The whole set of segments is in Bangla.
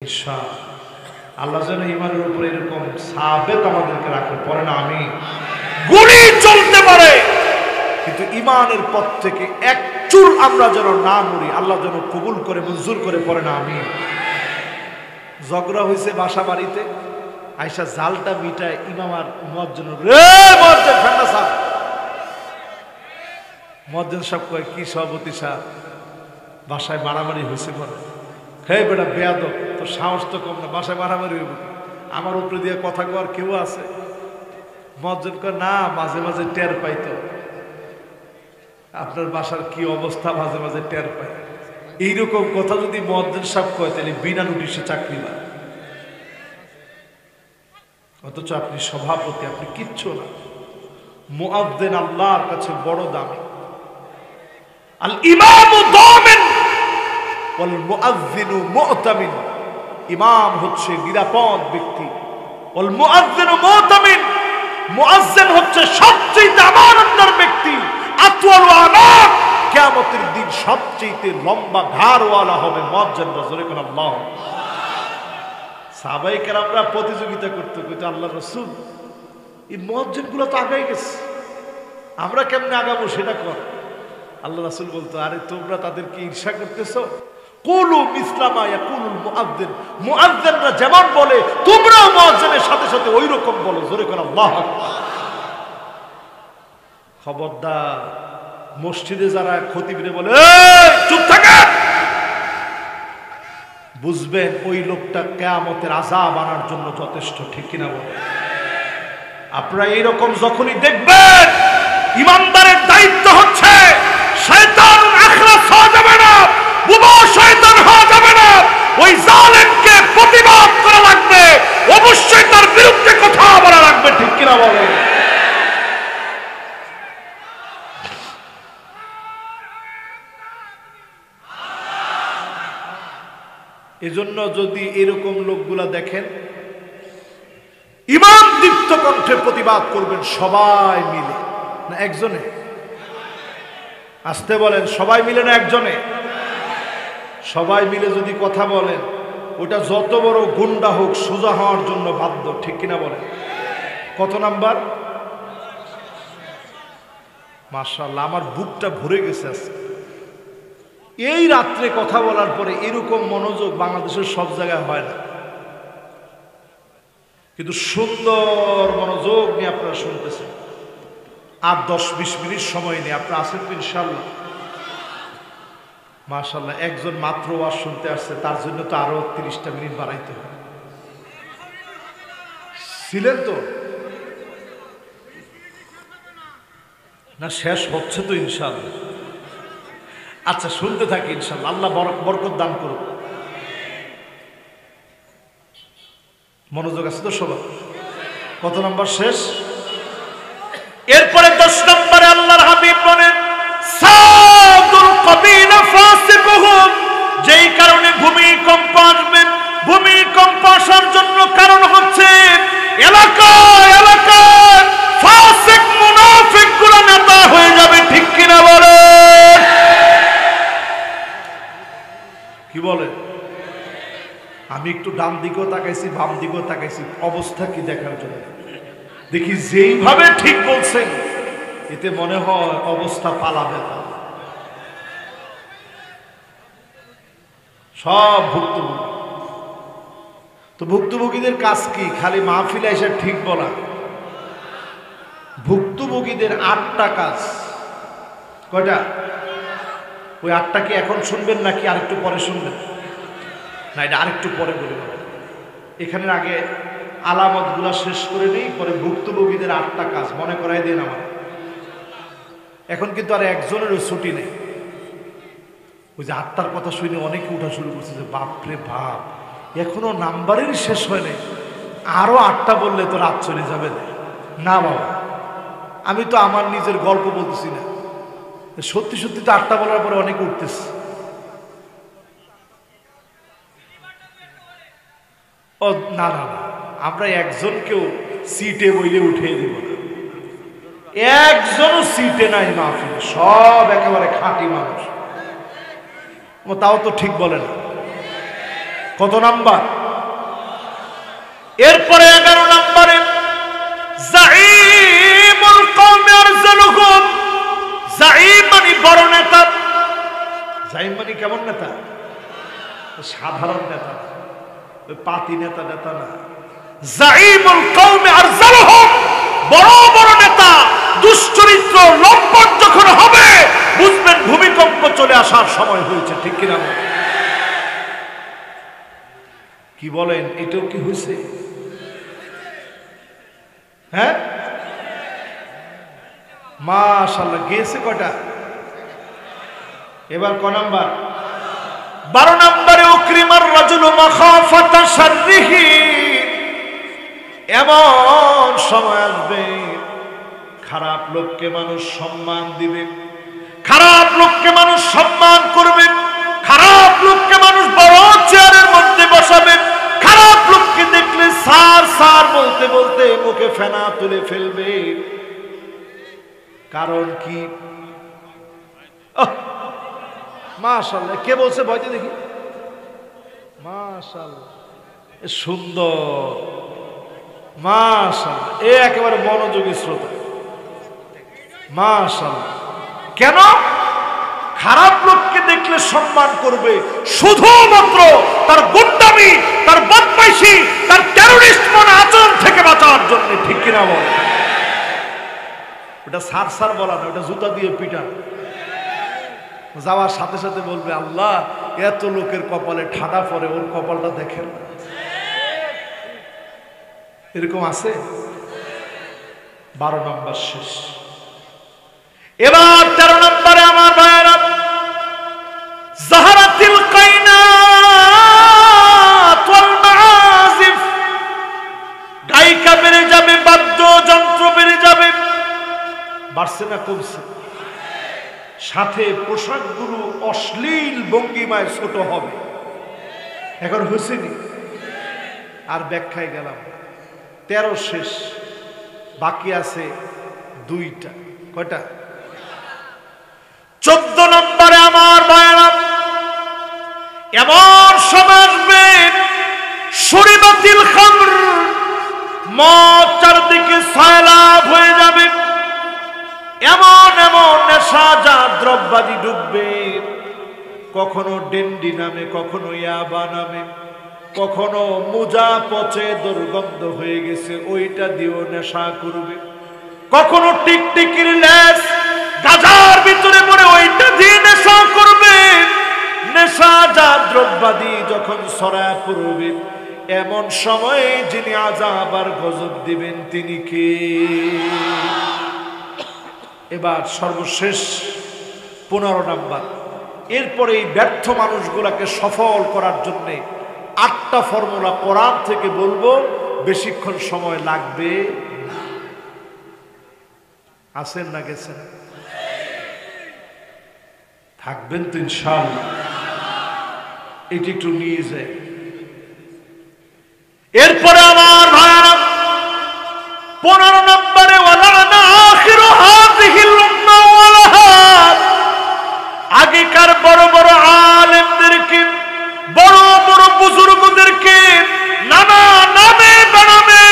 ইনশাআল্লাহ আল্লাহ যেন ইমানের উপরে এরকম সাবেত আমাদেরকে রাখে, পরে না আমি গুলি চলতে পারে কিন্তু ইমানের পথ থেকে এক চুল আমরা যেন না মরি, আল্লাহ যেন কবুল করে মঞ্জুর করে, পরে না আমি। ঝগড়া হয়েছে বাসা বাড়িতে, আয়সা জালটা মিটায় ইমাম আর মুয়াজ্জিন, রে মুয়াজ্জিন ঠান্ডা সাহেব, মুয়াজ্জিন সাহেব কয় কি সভাপতি সাহেব বাসায় মারামারি হয়েছে বলে, হে বেটা বেয়াদব, তোর সাহস তো কম না, বাসায় মারামারি হইব, আমার উপরে দিয়ে কথা কর কেউ আছে? মুয়াজ্জিন কয় না, মাঝে মাঝে টের পাইতো, আপনার বাসার কি অবস্থা মাঝে মাঝে টের পাই। এইরকম কথা যদি মুয়াজ্জিন সাহেব কয় তাহলে বিনা নোটিশে চাকরি পায়, অথচ আপনি সভাপতি, আপনি কিচ্ছু না। মুয়াজ্জিন আল্লাহর কাছে বড় দামি। আল ইমামু দামিন ওয়াল মুয়াজ্জিনু মুতামিন, ইমাম হচ্ছে নিরাপদ ব্যক্তি, ওয়াল মুয়াজ্জিনু মুতামিন, মুয়াজ্জিন হচ্ছে সবচেয়ে আমানতদার ব্যক্তি। আতওয়ালু আনাক, কিয়ামতের দিন সবচেয়ে লম্বা ঘাড়ওয়ালা হবে মুয়াজ্জিন। রাসূল কোন আল্লাহ, সাহাবায়ে কেরামরা প্রতিযোগিতা করতে কইতো আল্লাহর রাসূল এই মুয়াজ্জিনগুলো তো আগাই গেছে, আমরা কেমনে আগাবো সেটা কর। আল্লাহ রাসূল বলতো, আরে তোমরা তাদেরকে ঈর্ষা করতেছো, কুলু মিসলামা ইয়াকুলুল মুআজ্জিন, মুআজ্জিনরা যেমন বলে তোমরাও মুআজ্জিনের সাথে সাথে ওই রকম বলো। জোরে করে আল্লাহু আকবার। খবরদার মসজিদে যারা খতিবরে বলে এই চুপ থাকেন, বুঝবেন ওই লোকটা কিয়ামতের আযাব আনার জন্য যথেষ্ট, ঠিক কিনা বলেন? আপনারা এইরকম যখনই দেখবেন, ইমানদারের দায়িত্ব হচ্ছে শয়তান আখরাস হওয়া যাবে না, বুবা শয়তান হওয়া যাবে না, ওই জালেমকে প্রতিবাদ করা লাগবে, অবশ্যই তার বিরুদ্ধে কথা বলা লাগবে, ঠিক কিনা বলেন? এজন্য যদি এরকম লোকগুলা দেখেন, ইমাম দীপ্ত কণ্ঠে প্রতিবাদ করবেন সবাই মিলে, না একজনে? আসতে বলেন, সবাই মিলে না একজনে? সবাই মিলে যদি কথা বলেন, ওটা যত বড় গুন্ডা হোক সোজা হওয়ার জন্য বাধ্য, ঠিক কিনা বলেন? কত নাম্বার? মাশাআল্লাহ, আমার বুকটা ভরে গেছে আজকে। এই রাত্রে কথা বলার পরে এরকম মনোযোগ বাংলাদেশের সব জায়গায় হয় না, কিন্তু সুন্দর মনোযোগ নিয়ে আপনারা শুনতেছেন। আর 10-20 মিনিট সময় নিয়ে আপনারা আসেন তো ইনশাআল্লাহ? মাশাআল্লাহ, একজন মাত্র ওয়াজ শুনতে আসছে, তার জন্য তো আরো 30টা মিনিট বাড়াইতে হবে। ছিলেন তো না? শেষ হচ্ছে তো ইনশাআল্লাহ। আচ্ছা, শুনতে থাকি ইনশাআল্লাহ, আল্লাহ বরকত দান করুন। মনোযোগ আছে তো সবার? কত নাম্বার শেষ? এরপরে 10 নম্বরে আল্লাহর হাবিব বলেন, সাদুল কবিলা ফাসিকুহুম, যেই কারণে ভূমিকম্প আসবে, ভূমিকম্প আসার জন্য কারণ হচ্ছে এলাকায় এলাকায় ফাসিক মুনাফিকগুলো নেতা হয়ে যাবে, ঠিক কিনা বলেন? কি বলেন? আমি একটু ডান দিকেও তাকাইছি, বাম দিকেও তাকাইছি, অবস্থা কি দেখার জন্য। দেখি যেইভাবে ঠিক বলছেন এতে মনে হয় অবস্থা পালাবে না। সব ভুক্তভোগী। তো ভুক্তভোগীদের কাজ কি? খালি মাহফিলে এসে ঠিক বলা? ভুক্তভোগীদের 8টা কাজ। কয়টা? ওই 8টা কি এখন শুনবেন নাকি আরেকটু পরে শুনবেন? না, এটা আরেকটু পরে বলে। এখানের আগে আলামতগুলা শেষ করে নেই, পরে ভুক্তভোগীদের 8টা কাজ মনে করাই দিন আমার। এখন কিন্তু আর একজনেরও ছুটি নেই। ওই যে 8টার কথা শুনে অনেকে উঠা শুরু করছে যে বাপরে বাপ, এখনো নাম্বারেরই শেষ হয় নাই, আরো 8টা বললে তো রাত চলে যাবে। না বাবা, আমি তো আমার নিজের গল্প বলতেছি না, সত্যি সত্যি তো 8টা বলার পরে অনেকে উঠতেছে। ও না না না, আমরা একজনকেও সিটে বইলে উঠিয়ে দেব না। একজনও সিটে নাই মাহফিলে, সব একেবারে খাঁটি মানুষ। তাও তো ঠিক বলে না। কত নাম্বার? এরপরে 11 নম্বরে জাঈমুল কওমি আরজালুহুম, জাঈম মানে বড় নেতা। জাঈম মানে কেমন নেতা? সাধারণ নেতা, ওই পাতি নেতা নেতা না। জাঈমুল কওমি আরজালুহুম, বড় বড় নেতা দুশ্চরিত্র লম্পট যখন হবে বুঝবেন ভূমিকম্প চলে আসার সময় হয়েছে। ঠিক কিনা? কি বলেন? এটাও কি হয়েছে? হ্যাঁ, মাশাআল্লাহ। গেছে কটা? এবার ক নাম্বার? 12 নম্বরে উকরিমার রাজুলু মাখাফাতা শাররিহি, এমন সময় আসবে খারাপ লোককে মানুষ সম্মান দিবে, খারাপ লোককে মানুষ সম্মান করবে, খারাপ লোককে মানুষ বড় চেয়ারের মধ্যে বসাবে, খারাপ লোককে দেখলে স্যার স্যার বলতে বলতে মুখে ফেনা তুলে ফেলবে। কারণ কি? মাশাআল্লাহ। কে বলছে? ভয়তে দেখি। মাশাআল্লাহ, সুন্দর, মাশাআল্লাহ। এ একেবারে মনোযোগী শ্রোতা। মাশাআল্লাহ। কেন? খারাপ লোককে দেখলে সম্মান করবে শুধুমাত্র তার গুন্ডামি, তার বদমাইশি, তার টেররিস্ট মন আচরণ থেকে বাঁচার জন্য। ঠিক কিনা বল? ওটা সার সার বলা না, ওটা জুতা দিয়ে পিটা। যাওয়ার সাথে সাথে বলবে, আল্লাহ এত লোকের কপালে ঠাডা পড়ে, ওর কপালটা দেখেন। এরকম আছে। 12 নম্বর শেষ। এবার 13 নম্বরে আমার ভাইয়েরা, জাহারাতিল কায়নাত ওয়াল মাআজিফ, গায়িকা বেড়ে যাবে, বাদ্যযন্ত্র বেড়ে যাবে। বাড়ছে না কমছে? সাথে পোশাকগুলো অশ্লীল ভঙ্গিমায় ছোট হবে। এখন হয়েছে নি? আর ব্যাখ্যায় গেলাম। 13 শেষ, বাকি আছে 2টা। কয়টা? 14 নম্বরে আমার ভাইরা, এমন সময় আসবে শুরিবাতিল খামর, মদ চারদিকে সয়লাব হয়ে যাবে। এমন এমন নেশাজাত দ্রব্যাদি ডুববে, কখনো ডেন্ডি নামে, কখনো ইয়াবা নামে, কখনো মুজা পচে দুর্গন্ধ হয়ে গেছে ওইটা দিয়েও নেশা করবে, কখনো টিকটিকির লেস গাজার ভিতরে পড়ে ওইটা দিয়ে নেশা করবে। নেশাজাত দ্রব্যাদি যখন ছড়ায় পড়বে, এমন সময়ে যিনি আযাব আর গজব দিবেন তিনি কে? এবার সর্বশেষ 15 নাম্বার। এরপরে এই ব্যর্থ মানুষগুলাকে সফল করার জন্যে 8টা ফর্মুলা কোরআন থেকে বলবো, বেশিক্ষণ সময় লাগবে না। আছেন না গেছেন? থাকবেন তো ইনশাআল্লাহ। এটি একটু নিয়ে যায়। এরপরে আমার ভাইরা 15 নম্বরে, ওয়ালানা আখিরু হাযিহিল উম্মাহ ওয়ালাহা, আগেকার বড় বড় আলেমদেরকে, বড় বড় বুজুর্গদেরকে নানা নামে বেনামে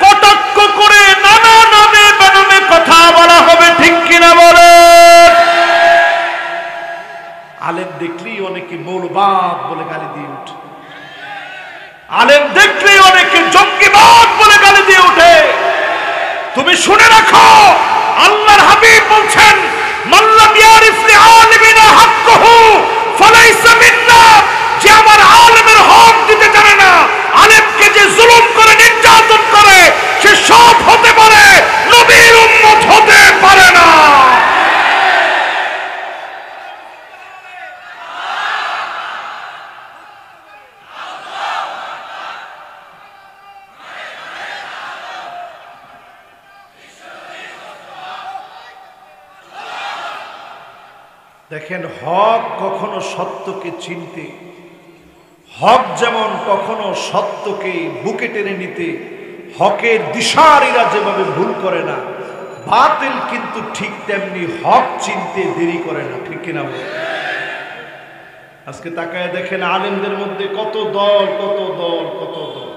কটাক্ষ করে, নানা নামে বেনামে কথা বলা হবে। ঠিক কিনা বলেন? আলেম দেখলেই অনেকে মৌলবাদ বলে গালি দিয়ে উঠে, আলেম দেখলেই অনেকে জঙ্গিবাদ বলে গালি দিয়ে উঠে। তুমি শুনে রাখো, আল্লাহর হাবিব বলছেন, মাল্লাম ইয়ারিফ লিআলিমিনা হাক্কাহু ফালাইসা মিন্না, যে আমার আলেমের হক দিতে জানে না, আলেমকে যে জুলুম করে, নির্যাতন করে, সে সব হতে পারে, নবীর উম্মত হতে পারে না। দেখেন, হক কখনো সত্যকে চিনতে, হক যেমন কখনো সত্যকে বুকে টেনে নিতে, হকের দিশারীরা যেভাবে ভুল করে না, বাতিল কিন্তু ঠিক তেমনি হক চিনতে দেরি করে না। ঠিক কিনা? আজকে তাকায় দেখেন, আলেমদের মধ্যে কত দল, কত দল, কত দল।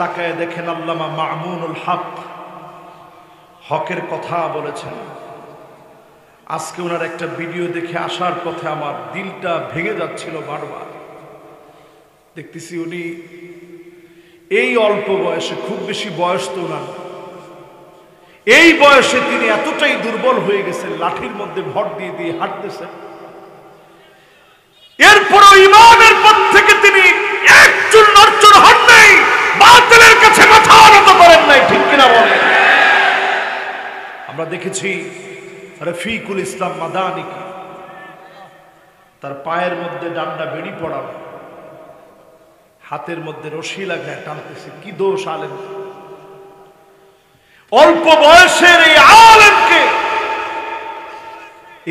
তাকায় দেখেন আল্লামা মামুনুল হক হকের কথা বলেছেন। আজকে ওনার একটা ভিডিও দেখে আসার পথে আমার দিলটা ভেঙে যাচ্ছিল বারবার। দেখতেছি উনি এই অল্প বয়সে, খুব বেশি বয়স তো ওনার, এই বয়সে তিনি এতটাই দুর্বল হয়ে গেছেন, লাঠির মধ্যে ভর দিয়ে দিয়ে হাঁটতেছেন। এরপরও ইমানের পথ থেকে তিনি এক চুল নড়চড় হন নাই, বাতিলের কাছে মাথা নত করেন নাই, ঠিক কিনা বলেন? আমরা দেখেছি রফিকুল ইসলাম মাদানিকে, তার পায়ের মধ্যে ডান্ডা বেড়ি পড়ানো, হাতের মধ্যে রশি লাগায় টানতেছে। কি দোষ আলেম? অল্প বয়সের এই আলেমকে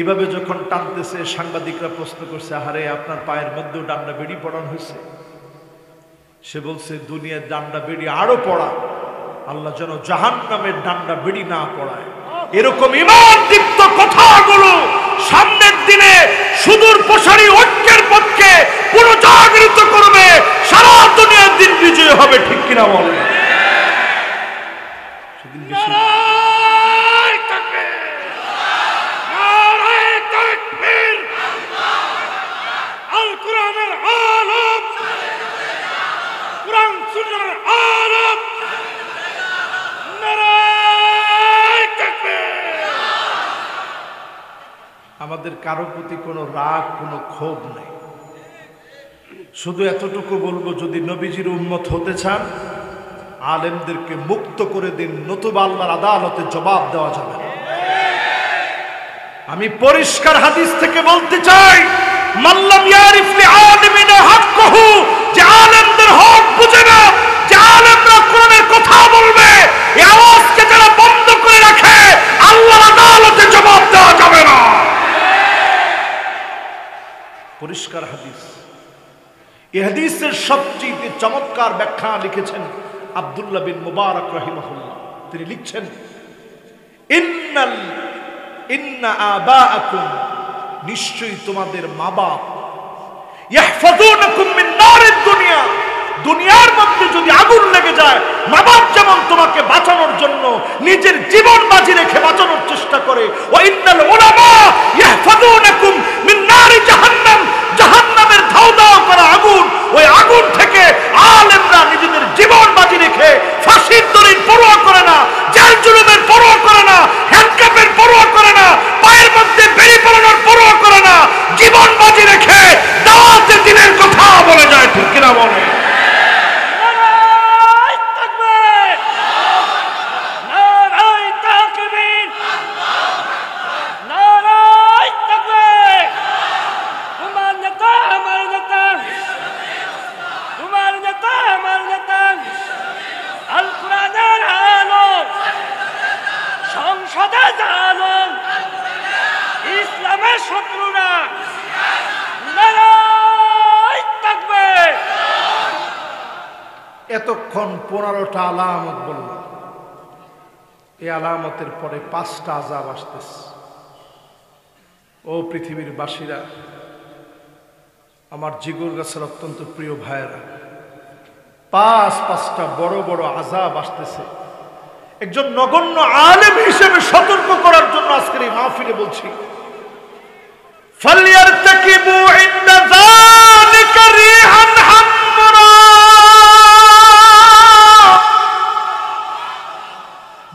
এভাবে যখন টানতেছে, সাংবাদিকরা প্রশ্ন করছে, আরে আপনার পায়ের মধ্যেও ডান্ডা বেড়ি পড়ানো হয়েছে? সে বলছে, দুনিয়ার ডান্ডা বেড়ি আরো পড়া, আল্লাহ যেন জাহান্নামের ডান্ডা বেড়ি না পড়ায়। এরকম ঈমান দীপ্ত কথাগুলো সামনের দিনে সুদূর প্রসারী ঐক্যের পক্ষে পুনর্জাগরিত করবে, সারা দুনিয়ার দিন বিজয় হবে, ঠিক কিনা বলেন? সেদিন বেশি আমাদের কারো প্রতি কোনো রাগ, কোনো ক্ষোভ নেই। শুধু এতটুকু বলবো, যদি নবীজির উম্মত হতে চান আলেমদেরকে মুক্ত করে দিন, নতুবা আল্লাহর আদালতে জবাব দেওয়া যাবে না। আমি পরিষ্কার হাদিস থেকে বলতে চাই, মাল্লাম ইয়ারিফ লিআলিমিনা হাক্কাহু, যে আলেমদের হক বুঝে না, যে আলেমরা কোরআনের কথা বলবে, এই আওয়াজকে যারা বন্ধ করে রাখে, আল্লাহর আদালতে জবাব দেওয়া যাবে না। পরিষ্কার হাদিস। এই হাদিসের সবচেয়ে চমৎকার ব্যাখ্যা লিখেছেন আব্দুল্লাহ বিন মুবারক রাহিমাহুল্লাহ। তিনি লিখছেন, ইন্না আবাআকুম, নিশ্চয়ই তোমাদের মা বাপ, ইয়াহফাযুনাকুম মিন নারিদ দুনিয়া, দুনিয়ার মধ্যে যদি আগুন লেগে যায়, মা বাপ যেমন তোমাকে বাঁচানোর জন্য নিজের জীবন বাজি রেখে বাঁচানোর চেষ্টা করে, ওয়া ইন্নাল উলামা ইয়াহফাযুনাকুম মিন নারি জাহান্নাম, জাহান্নামের ধাও ধাও করা আগুন, ওই আগুন থেকে আলেমরা নিজেদের জীবন বাজি রেখে ফাঁসির দড়ির পরোয়া করে না, জেল জুলুমের পরোয়া করে না, হ্যান্ডকাপের পরোয়া করে না, পায়ের মধ্যে বেড়ি পরানোর পরোয়া করে না, জীবন বাজি রেখে দাওয়াতে দ্বীনের কথা বলে যায়, ঠিক কিনা বলে? এতক্ষণ 15টা আলামত বললাম। এই আলামতের পরে 5টা আযাব আসতেছে। ও পৃথিবীর বাসীরা, আমার জিগর গাছের অত্যন্ত প্রিয় ভাইয়েরা, 5টা বড় বড় আযাব আসতেছে। একজন নগণ্য আলেম হিসেবে সতর্ক করার জন্য আজকের এই মাহফিলে বলছি, ফালইয়ারতাকিবু ইনদা যালিকা রিহান হামরা,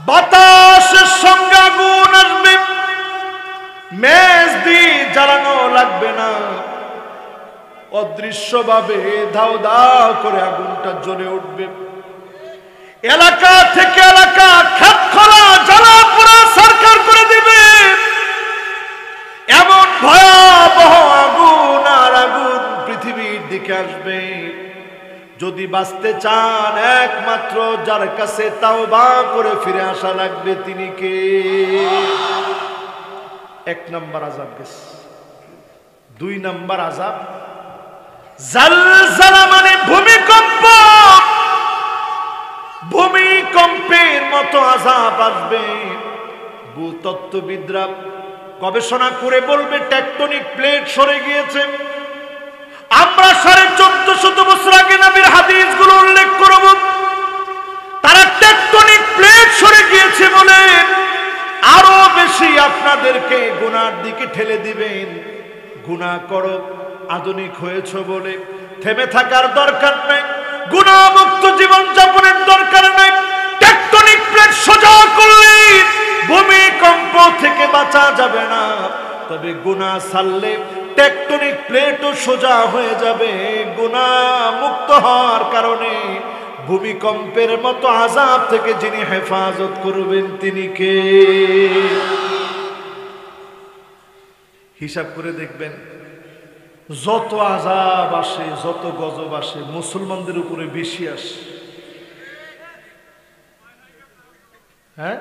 বাতাসের সঙ্গে আগুন আসবে, মেজ দিয়ে জ্বালানো লাগবে না, অদৃশ্যভাবে ধাও ধাও করে আগুনটা জ্বলে উঠবে, এলাকা থেকে এলাকা খাতখোলা জ্বালা পোড়া সরকার করে দিবে, এমন ভয়াবহ আগুন আর আগুন পৃথিবীর দিকে আসবে। যদি বাঁচতে চান, একমাত্র যার কাছে তাওবা করে ফিরে আসা লাগবে, তিনি কে? 1 নম্বর আযাব গেছে। 2 নম্বর আযাব জালজালা, মানে ভূমিকম্প, ভূমিকম্পের মতো আযাব আসবে। ভূতত্ত্ববিদরা গবেষণা করে বলবে টেকটনিক প্লেট সরে গিয়েছে। আমরা 1450 বছর আগে নবীর হাদিসগুলো উল্লেখ করব। তারা টেকটনিক প্লেট সরে গিয়েছে বলে আরো বেশি আপনাদেরকে গুনার দিকে ঠেলে দিবেন। গুনাহ করো, আধুনিক হয়েছ বলে থেমে থাকার দরকার নাই, গুনাহমুক্ত জীবন যাপনের দরকার নাই। টেকটনিক প্লেট সোজা করলে ভূমিকম্প থেকে বাঁচা যাবে না, তবে গুনাহ ছাড়লে টেকটনিক প্লেটও সোজা হয়ে যাবে। গুনাহ মুক্ত হওয়ার কারণে ভূমিকম্পের মতো আযাব থেকে যিনি হেফাজত করবেন তিনি কে? হিসাব করে দেখবেন, যত আযাব আসে, যত গজব আসে, মুসলমানদের উপরে বেশি আসে। হ্যাঁ,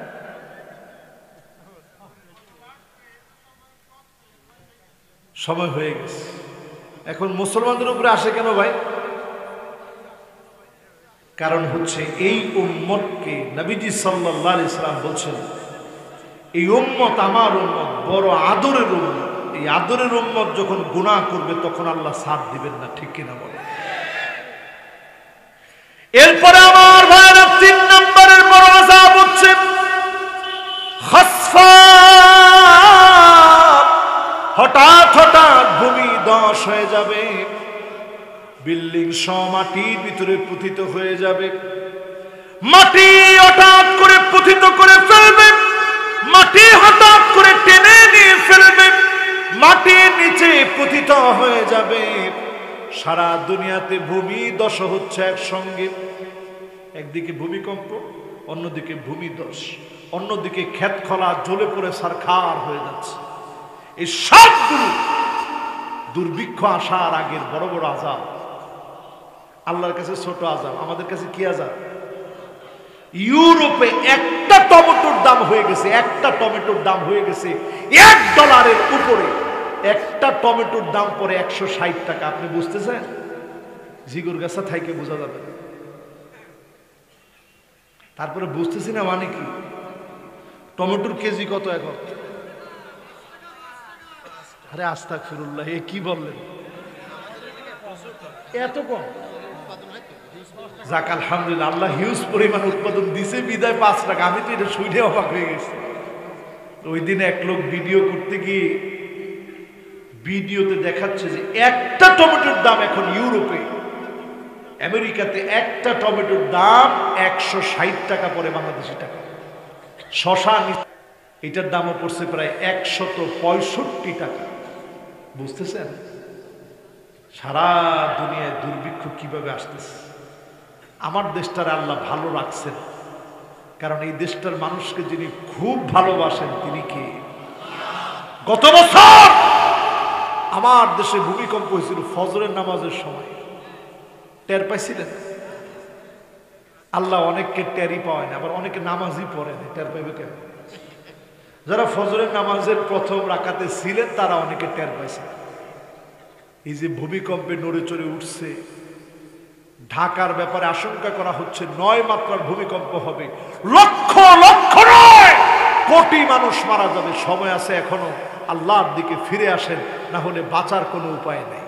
সময় হয়ে গেছে। এখন মুসলমানদের উপরে আসে কেন ভাই? কারণ হচ্ছে এই উম্মতকে নবীজি সাল্লাল্লাহু আলাইহি সাল্লাম বলছেন, এই উম্মত আমার উম্মত, বড় আদরের উম্মত। এই আদরের উম্মত যখন গুনাহ করবে তখন আল্লাহ সাথ দিবেন না, ঠিক কিনা বলে? এরপরে আমার ভাইরা 3 নম্বরের বড় আযাব হচ্ছে খাসফা। হঠাৎ হঠাৎ ভূমি ধস হয়ে যাবে, বিল্ডিং সহ মাটির ভিতরে পতিত হয়ে যাবে, মাটি হঠাৎ করে পতিত করে ফেলবে, মাটি হঠাৎ করে টেনে নিয়ে ফেলবে, মাটির নিচে পতিত হয়ে যাবে। সারা দুনিয়াতে ভূমি ধস হচ্ছে একসঙ্গে, একদিকে ভূমিকম্প, অন্যদিকে ভূমিধস, অন্যদিকে ক্ষেত খোলা জ্বলে পড়ে ছারখার হয়ে যাচ্ছে। এই সবগুলো দুর্ভিক্ষ আসার আগের বড় বড় আযাব। আল্লাহর কাছে ছোট আযাব, আমাদের কাছে কি আযাব? ইউরোপে একটা টমেটোর দাম হয়ে গেছে, একটা টমেটোর দাম হয়ে গেছে $1 উপরে। একটা টমেটোর দাম পরে 160 টাকা। আপনি বুঝতেছেন? জিগুর গাছা থাইকে বোঝা যাবে। তারপরে বুঝতেছি না মানে কি, টমেটোর কেজি কত এখন? আরে আস্তাগফিরুল্লাহ, এ কি বললেন? এত কম? যাক আলহামদুলিল্লাহ, আল্লাহ হিউজ পরিমাণ উৎপাদন দিছে বিদায় 5 টাকা। আমি তো এটা শুনে অবাক হয়ে গেছি। ওই দিন এক লোক ভিডিও করতে গিয়ে ভিডিওতে দেখাচ্ছে যে একটা টমেটোর দাম এখন ইউরোপে, আমেরিকাতে একটা টমেটোর দাম 160 টাকা পরে বাংলাদেশি টাকা। শশা এটার দামও পড়ছে প্রায় 165 টাকা। বুঝতেছেন সারা দুনিয়ায় দুর্ভিক্ষ কিভাবে আসতেছে? আমার দেশটার আল্লাহ ভালো রাখছেন, কারণ এই দেশটার মানুষকে যিনি খুব ভালোবাসেন তিনি কে? গত বছর আমার দেশে ভূমিকম্প হয়েছিল ফজরের নামাজের সময়। টের পাইছিলেন? আল্লাহ অনেককে টেরই পায় না, আবার অনেকে নামাজই পড়ে না, টের পাইবে কেন? যারা ফজরের নামাজের প্রথম রাকাতে ছিলেন তারা অনেকে টের পাইছে। এই যে ভূমিকম্পে নড়ে চড়ে উঠছে, ঢাকার ব্যাপারে আশঙ্কা করা হচ্ছে 9 মাত্রার ভূমিকম্প হবে, লক্ষ লক্ষ নয় কোটি মানুষ মারা যাবে। সময় আছে এখনো, আল্লাহর দিকে ফিরে আসেন, না হলে বাঁচার কোনো উপায় নেই।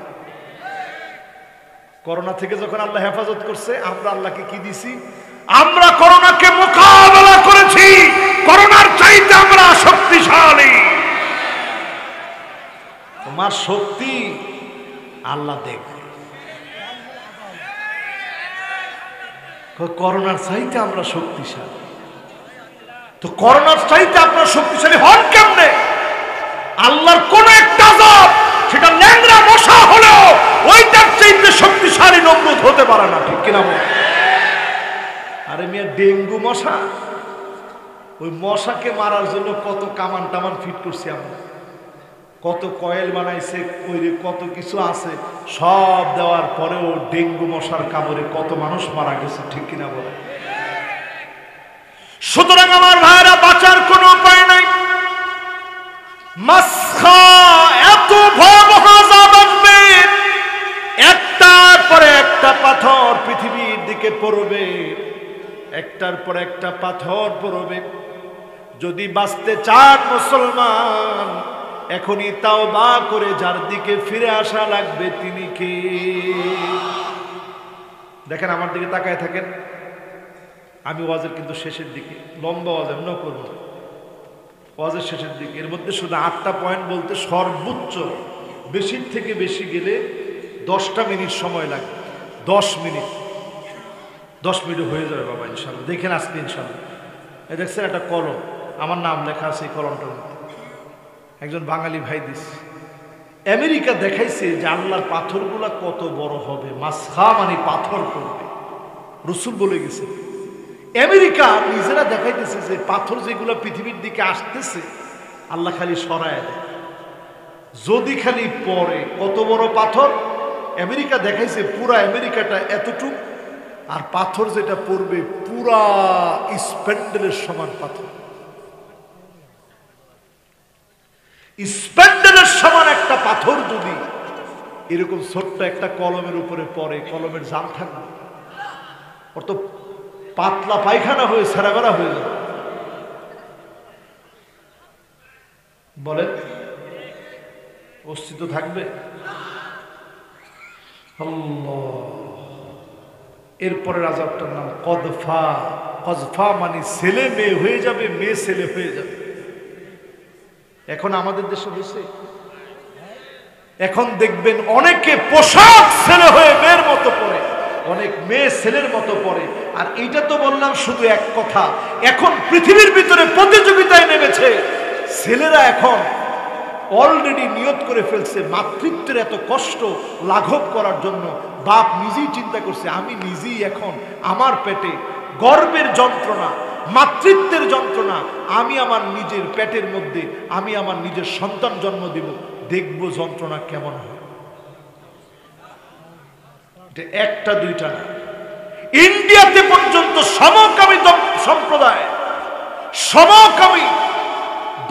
করোনা থেকে যখন আল্লাহ হেফাজত করছে, আমরা আল্লাহকে কি দিছি? আমরা করোনাকে মোকাবেলা করেছি, করোনার চাইতে আমরা শক্তিশালী। তোমার শক্তি আল্লাহ দেখবে। করোনার চাইতে আমরা শক্তিশালী, তো করোনার চাইতে আপনার শক্তিশালী হন কেমনে? আল্লাহর কোন একটা আযাব, সেটা ল্যাংড়া মশা হলেও ওইটার চাইতে শক্তিশালী নমরুদ হতে পারে না, ঠিক কিনা? আরে মিয়া, ডেঙ্গু মশা, ওই মশাকে মারার জন্য কত কামান টামান ফিট করছি আমরা, কত কয়েল বানাইছে, ওই কত কিছু আছে, সব দেওয়ার পরেও ডেঙ্গু মশার কামড়ে কত মানুষ মারা গেছে, ঠিক কিনা বলে? সুতরাং আমার ভাইরা, বাঁচার কোনো উপায় নাই। মাসখা এত ভয়াবহ আযাব আসবে, একটার পরে একটা পাথর পৃথিবীর দিকে পড়বে, একটার পর একটা পাথর পড়বে। যদি বাঁচতে চান মুসলমান, এখনই তাওবা করে যার দিকে ফিরে আসা লাগবে তিনি কে? দেখেন আমার দিকে তাকায় থাকেন, আমি ওয়াজের কিন্তু শেষের দিকে, লম্বা ওয়াজ এমন করব না, ওয়াজের শেষের দিকে। এর মধ্যে শুধু 8টা পয়েন্ট বলতে সর্বোচ্চ বেশির থেকে বেশি গেলে 10টা মিনিট সময় লাগে। 10 মিনিট, 10 মিনিট হয়ে যাবে বাবা ইনশাল্লাহ। দেখেন আজকে ইনশাল্লাহ। এই দেখছেন একটা কলম, আমার নাম লেখা আছে এই কলমটার মধ্যে, একজন বাঙালি ভাই দিস। আমেরিকা দেখাইছে যে আল্লাহর পাথরগুলা কত বড় হবে, মাসখা মানে পাথর পড়বে, রসুল বলে গেছে। আমেরিকা নিজেরা দেখাইতেছে যে পাথর যেগুলো পৃথিবীর দিকে আসতেছে আল্লাহ খালি সরায় দেয়, যদি খালি পড়ে। কত বড় পাথর আমেরিকা দেখাইছে, পুরা আমেরিকাটা এতটুক, আর পাথর যেটা পড়বে পুরা স্প্যান্ডেলের সমান পাথর। স্প্যান্ডেলের সমান একটা পাথর যদি এরকম ছোট্ট একটা কলমের উপরে পড়ে, কলমের জাম থাকবে, ওর তো পাতলা পায়খানা হয়ে সারাবেরা হয়ে যাবে। বলেন অস্তিত্ব থাকবে? এরপরে আযাবটার নাম কদফা। কজফা মানে ছেলে মেয়ে হয়ে যাবে, মেয়ে ছেলে হয়ে যাবে। এখন আমাদের দেশে হয়েছে, এখন দেখবেন অনেকে পোশাক ছেলে হয়ে মেয়ের মতো পরে, অনেক মেয়ে ছেলের মতো পরে। আর এইটা তো বললাম শুধু এক কথা, এখন পৃথিবীর ভিতরে প্রতিযোগিতায় নেমেছে ছেলেরা। এখন অলরেডি নিয়ত করে ফেলছে মাতৃত্বের এত কষ্ট লাঘব করার জন্য। বাপ নিজেই চিন্তা করছে, আমি নিজেই এখন আমার পেটে গর্ভের যন্ত্রণা, মাতৃত্বের যন্ত্রণা, আমি আমার নিজের পেটের মধ্যে আমি আমার নিজের সন্তান জন্ম দিব, দেখব যন্ত্রণা কেমন হয়। একটা দুইটা না, ইন্ডিয়াতে পর্যন্ত সমকামী সম্প্রদায়, সমকামী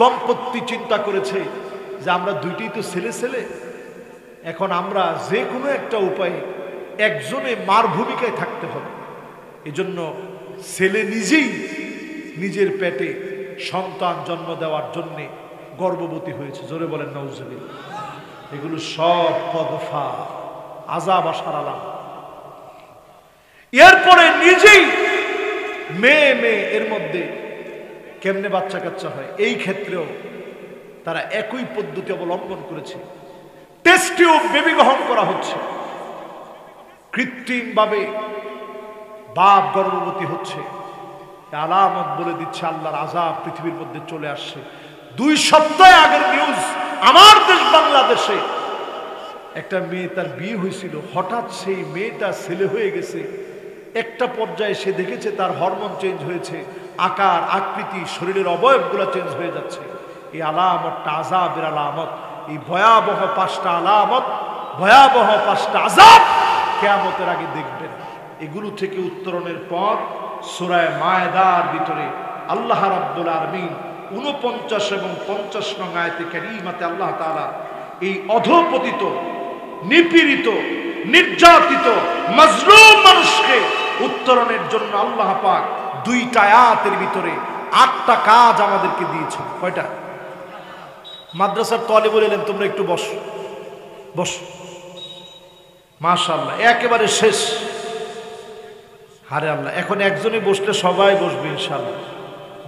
দম্পতি চিন্তা করেছে যে আমরা দুইটাই তো ছেলে ছেলে, এখন আমরা যে কোনো একটা উপায়ে একজনে মার ভূমিকায় থাকতে হবে। এজন্য ছেলে নিজেই নিজের পেটে সন্তান জন্ম দেওয়ার জন্যে গর্ভবতী হয়েছে। জোরে বলেন নাউজুবিল্লাহ। এগুলো সব কদফা, আযাব আসার আলাম। এরপরে নিজেই মেয়ে মেয়ে এর মধ্যে কেমনে বাচ্চা কাচ্চা হয়, এই ক্ষেত্রেও তারা একই পদ্ধতি অবলম্বন করেছে। টেস্ট টিউব বেবি গ্রহণ করা হচ্ছে, কৃত্রিমভাবে বাপ গর্ভবতী হচ্ছে। আলামত বলে দিচ্ছে আল্লাহর আযাব পৃথিবীর মধ্যে চলে আসছে। 2 সপ্তাহ আগের নিউজ, আমার দেশ বাংলাদেশে একটা মেয়ে, তার বিয়ে হয়েছিল, হঠাৎ সেই মেয়েটা ছেলে হয়ে গেছে। একটা পর্যায়ে সে দেখেছে তার হরমোন চেঞ্জ হয়েছে, আকার আকৃতি শরীরের অবয়বগুলো চেঞ্জ হয়ে যাচ্ছে। এই আলামতটা আযাবের আলামত। এই ভয়াবহ 5টা আলামত, ভয়াবহ 5টা আযাব কিয়ামতের আগে দেখবেন। এগুলো থেকে উত্তরণের পর সূরা মায়েদার ভিতরে আল্লাহ রাব্বুল আলামিন 49 এবং 50 নং আয়াতে কারীমাতে আল্লাহ তাআলা এই অধঃপতিত, নিপীড়িত, নির্যাতিত, মাজলুম মানুষকে উত্তরণের জন্য আল্লাহ পাক 2টা আয়াতের ভিতরে 8টা কাজ আমাদেরকে দিয়েছেন। কয়টা? মাদ্রাসার তালেবুল ইলম তোমরা একটু বসো, বসো। মাশাআল্লাহ, একেবারে শেষ। আরে আল্লাহ, এখন একজনই বসলে সবাই বসবে ইনশাআল্লাহ।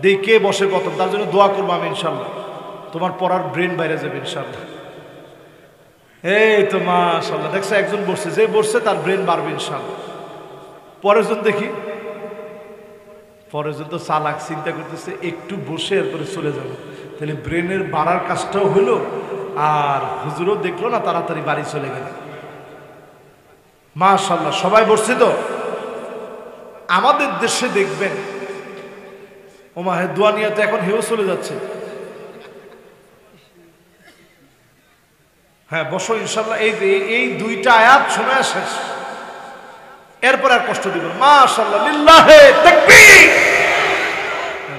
দেখি কে বসে প্রথম, তার জন্য দোয়া করবো আমি ইনশাআল্লাহ। তোমার পড়ার ব্রেন বাইরে যাবে ইনশাআল্লাহ। এই তো মাশাআল্লাহ, দেখছো একজন বসছে, যে বসছে তার ব্রেন বাড়বে ইনশাআল্লাহ। পরের জন দেখি, পরের জন তো চালাক, চিন্তা করতেছে একটু বসে এরপরে চলে যাবে, তাহলে ব্রেনের বাড়ার কাজটাও হলো, আর হুজুরও দেখলো না, তাড়াতাড়ি বাড়ি চলে গেল। মাশাআল্লাহ, সবাই বসছে তো। আমাদের দেশে দেখবেন ওমা হে দুয়ানিয়াতে এখন হেও চলে যাচ্ছে। হ্যাঁ বসো ইনশাআল্লাহ। এই 2টা আয়াত শোনা শেষ, এরপর আর কষ্ট দিব। মাশাআল্লাহ, লিল্লাহে তাকবীর।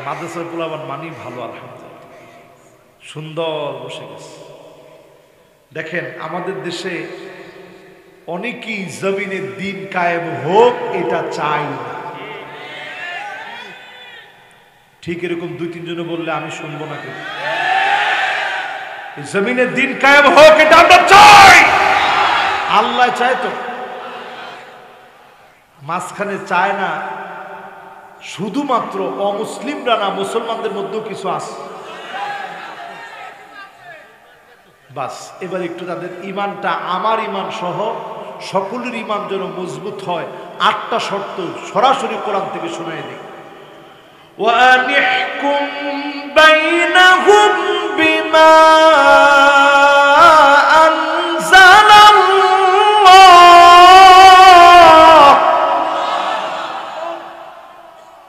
মাদ্রাসার পোলাপান মানি ভালো, আলহামদুলিল্লাহ, সুন্দর বসে গেছে। দেখেন আমাদের দেশে অনেকেই জমিনে দিন কায়েম হোক এটা চাই না। ঠিক এরকম 2-3 জনে বললে আমি শুনবো না, কেউ জমিনে দিন কায়েম হোক এটা আমরা চাই। আল্লাহ চায় তো, মাঝখানে চায় না, শুধুমাত্র অমুসলিমরা না, মুসলমানদের মধ্যেও কিছু আছে। বাস এবার একটু তাদের ইমানটা আমার ইমান সহ সকলের ইমান যেন মজবুত হয়, 8টা শর্ত সরাসরি কোরআন থেকে শুনিয়ে দিই। وَأَنِحْكُمْ بَيْنَهُمْ بِمَا أَنزَلَ اللَّهُ।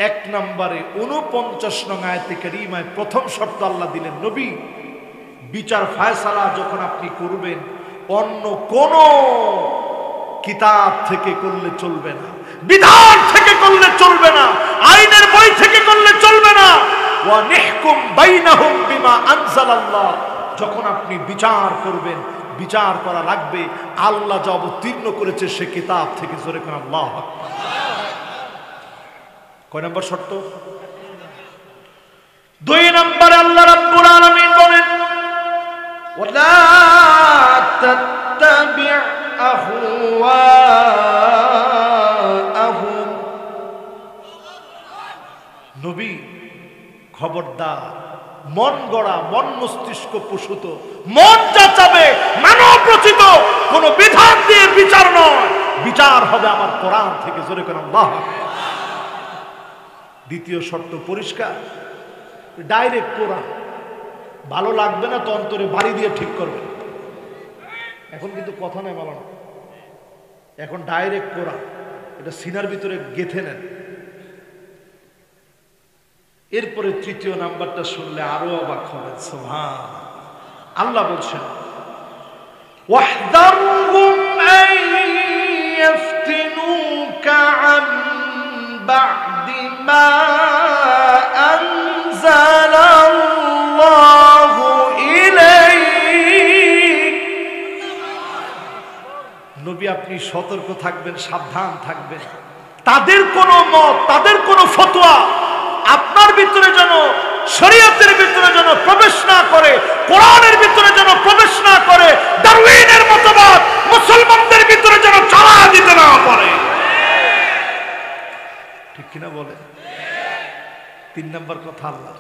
1 নম্বরে 49 নং আয়াতে কারীমায় প্রথম শর্ত আল্লাহ দিলেন, নবী বিচার ফায়সালা যখন আপনি করবেন অন্য কোন কিতাব থেকে করলে চলবে না, বিধান থেকে করলে চলবে না, আইনের বই থেকে করলে চলবে না। ওয়া নিহকুম বাইনাহুম বিমা আনজালাল্লাহ, যখন আপনি বিচার করবেন, বিচার করা লাগবে আল্লাহ যা অবতীর্ণ করেছে সে কিতাব থেকে। জোরে কোন আল্লাহু আকবার। কয় নম্বর শর্ত? 2 নম্বরে আল্লাহ রাব্বুল আলামিন বলেন, ওয়ালা তাত্তাবি' আহওয়াআহুম। নবী খবরদার, মন গড়া, মন মস্তিষ্ক প্রসূত, মন যা চাবে মানব রচিত কোন বিধান দিয়ে বিচার নয়, বিচার হবে আমার কোরআন থেকে। জোরে করে আল্লাহ। দ্বিতীয় শর্ত পরিষ্কার, ডাইরেক্ট কোরআন। ভালো লাগবে না তো অন্তরে বাড়ি দিয়ে ঠিক করবে। এখন কিন্তু কথা নাই মালানো, এখন ডাইরেক্ট কোরআন, এটা সিনার ভিতরে গেঁথে নেন। এরপরে 3য় নাম্বারটা শুনলে আরো অবাক হবেন। সুবহান আল্লাহ বলছেন, ওয়াহদারহুম আন ইফতিনুকা আন বা'দি মা আনজালাল্লাহু ইলাইক। নবী আপনি সতর্ক থাকবেন, সাবধান থাকবেন, তাদের কোন মত, তাদের কোন ফতোয়া আপনার ভিতরে যেন, শরীয়তের ভিতরে যেন প্রবেশ না করে, কোরআনের ভিতরে যেন প্রবেশ না করে, ডারউইনের মতবাদ মুসলমানদের ভিতরে যেন চালা দিতে না পারে। ঠিক কিনা বলে? 3 নম্বর কথা আল্লাহ।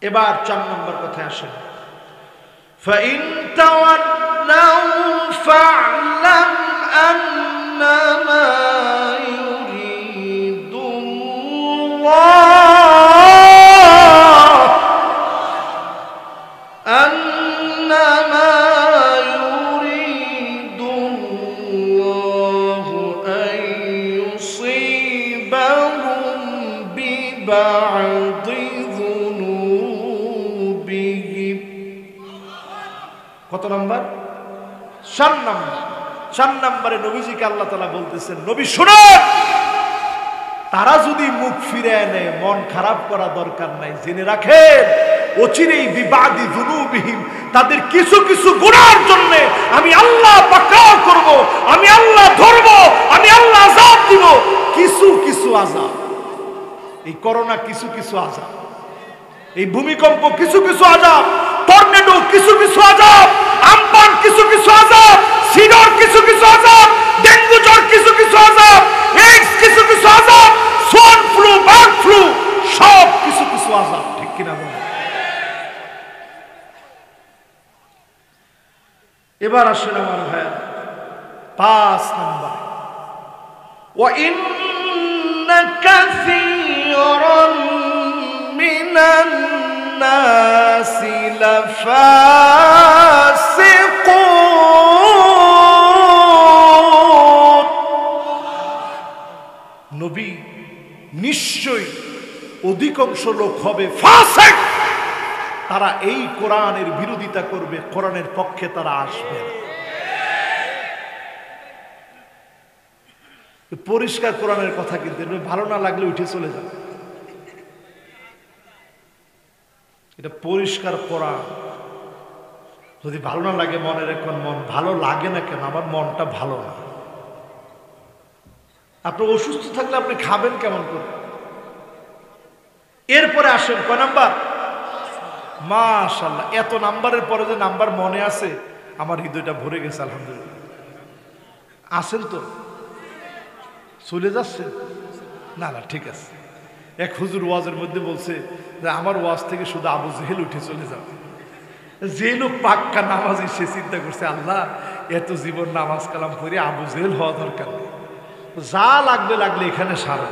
এবার 4 নম্বর কথায় আসেন, ফাইন তাওয়াল্লাউ ফা'লাম আন্নামা কত নম্বর? 4 নম্বর। 4 নম্বরে নবীজিকে আল্লাহ তাআলা বলতেছেন, নবী শুনুন, তারা যদি মুখ ফিরে নেয়, মন খারাপ করা দরকার নাই, জেনে রাখেন অচিরেই বিবাদি যুনুবিহিম, তাদের কিছু কিছু গুনার জন্য আমি আল্লাহ পাকড়াও করব, আমি আল্লাহ ধরব, আমি আল্লাহ আযাব দিব। কিছু কিছু আযাব, এই করোনা কিছু কিছু আযাব, এই ভূমিকম্প কিছু কিছু আযাব, টর্নেডো কিছু কিছু আযাব, আমপান কিছু কিছু আযাব, সিডর কিছু কিছু আযাব, ডেঙ্গু জ্বর কিছু কিছু আযাব, এইডস কিছু কিছু আযাব, সোয়ান ফ্লু, বার্ড ফ্লু সব কিছু কিছু আযাব। ঠিক কিনা বলেন? এবার আসেন আমার ভাই 5 নম্বর, ওয়া ইন্না কাসীরাম মিনান নাসি লাফাসিকুন। নবী নিশ্চয়ই অধিকাংশ লোক হবে ফাসিক, তারা এই কোরআনের বিরোধিতা করবে, কোরআনের পক্ষে তারা আসবে না। পরিষ্কার কোরআনের কথা, কিন্তু ভালো না লাগলে উঠে চলে যাবে। এটা পরিষ্কার কোরআন। যদি ভালো না লাগে মনে রাখুন, মন ভালো লাগে না কেন? আমার মনটা ভালো না। আপনি অসুস্থ থাকলে আপনি খাবেন কেমন করে? এরপরে আসেন কয় নাম্বার? মাশাআল্লাহ, এত নাম্বারের পরে যে নাম্বার মনে আছে, আমার হৃদয়টা ভরে গেছে আলহামদুলিল্লাহ। আসেন তো, চলে যাচ্ছেন না না ঠিক আছে। এক হুজুর ওয়াজের মধ্যে বলছে যে আমার ওয়াজ থেকে শুধু আবু জেহেল উঠে চলে যাবে। যে লোক পাক্কা নামাজি সে চিন্তা করছে আল্লাহ এত জীবন নামাজ কালাম পড়ে আবু জেহেল হওয়া দরকার নেই, যা লাগবে লাগলে এখানে সারা।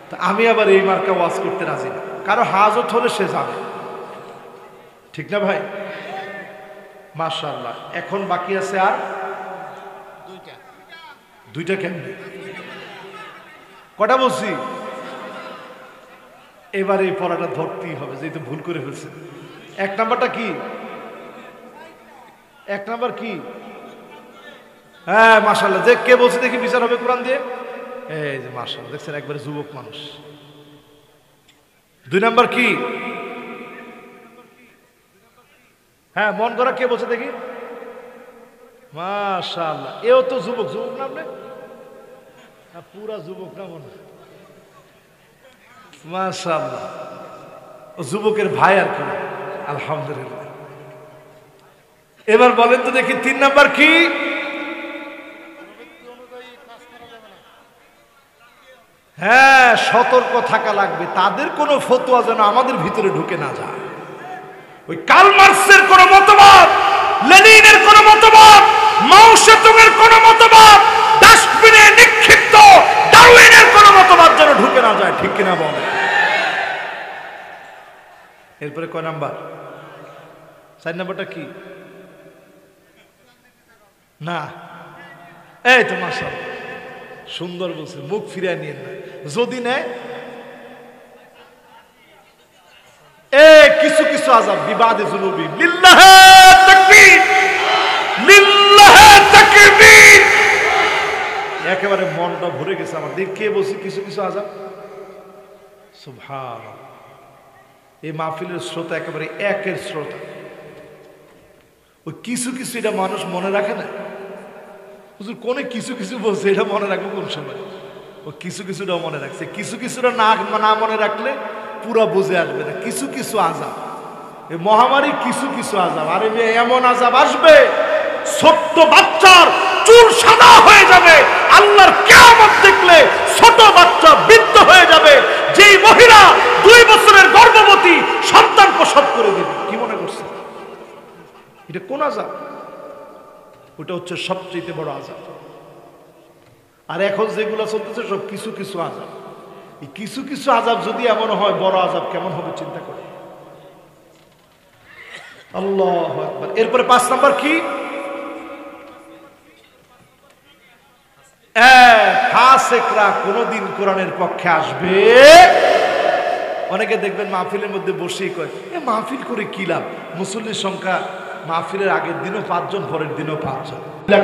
তা আমি আবার এই মার্কা ওয়াজ করতে রাজি না, কারো হাজত হলে সে যাবে, ঠিক না ভাই? মাশাআল্লাহ। এখন বাকি আছে আর দুইটা কেমনে কটা বলছি? এবার এই পড়াটা ধরতেই হবে, যেহেতু ভুল করে ফেলছে। এক নাম্বারটা কি? এক নাম্বার কি? হ্যাঁ মাশাআল্লাহ। যে কে বলছে দেখি বিচার হবে কোরআন দিয়ে। এই যে মাশাআল্লাহ, দেখছেন একবারে যুবক মানুষ। দুই নাম্বার কি? হ্যাঁ মন করা কে বলছে দেখি? মাশাআল্লাহ, এও তো যুবক। যুবক না আপনি? পুরা যুবক না মনে? মাশাআল্লাহ, ও যুবকের ভাই আর কি। আলহামদুলিল্লাহ। এবার বলেন তো দেখি তিন নাম্বার কি? হ্যাঁ সতর্ক থাকা লাগবে, তাদের কোনো ফতোয়া যেন আমাদের ভিতরে ঢুকে না যায়। ওই কার্ল মার্কসের কোন মতবাদ, লেনিনের কোন মতবাদ, মাও সেতুংয়ের কোন মতবাদ, ডাস্টবিনে নিক্ষিপ্ত ডারউইনের কোন মতবাদ যেন ঢুকে না যায়, ঠিক কিনা বলে? এরপরে কয় নাম্বার? 4 নাম্বারটা কি? না এই তো মাশাআল্লাহ সুন্দর বলছে, মুখ ফিরিয়ে নিয়ে না। যদি নেয় কিছু কিছু আযাব বিবাদে যুনুবি লিল্লাহি তাকবীর, লিল্লাহি তাকবীর। একেবারে মনটা ভরে গেছে আমার। দেখে বলছি কিছু কিছু আযাব। সুবহানাল্লাহ। এই মাহফিলের শ্রোতা একেবারে একের শ্রোতা। ওই কিছু কিছু এটা মানুষ মনে রাখে না। হুজুর কোনে কিছু কিছু বলছে, এটা মনে রাখবো কোন সময়? ও কিছু কিছুটাও মনে রাখছে। কিছু কিছুটা না মনে রাখলে পুরা বুঝে আসবে না। কিছু কিছু আযাব, এই মহামারী কিছু কিছু আযাব। আরে এমন আযাব আসবে ছোট্ট বাচ্চার চুল সাদা হয়ে যাবে, আল্লাহর কিয়ামত দেখলে ছোট বাচ্চা বৃদ্ধ হয়ে যাবে। যেই মহিলা 2 বছরের গর্ভবতী সন্তান প্রসব করে দিবে, কি মনে করছে এটা কোন আযাব? ওটা হচ্ছে সবচেয়ে বড় আযাব। আর এখন যেগুলো চলতেছে সব কিছু কিছু আযাব। এই কিছু কিছু আযাব যদি এমন হয়, বড় আযাব কেমন হবে চিন্তা করে। আল্লাহু আকবার। এরপরে 5 নাম্বার কি? ফাসিকরা কোনদিন কোরআনের পক্ষে আসবে। অনেকে দেখবেন মাহফিলের মধ্যে বসেই কয় মাহফিল করে কি লাভ, মুসল্লির সংখ্যা মাহফিলের আগের দিনও 5 জন, পরের দিনও 5 জন,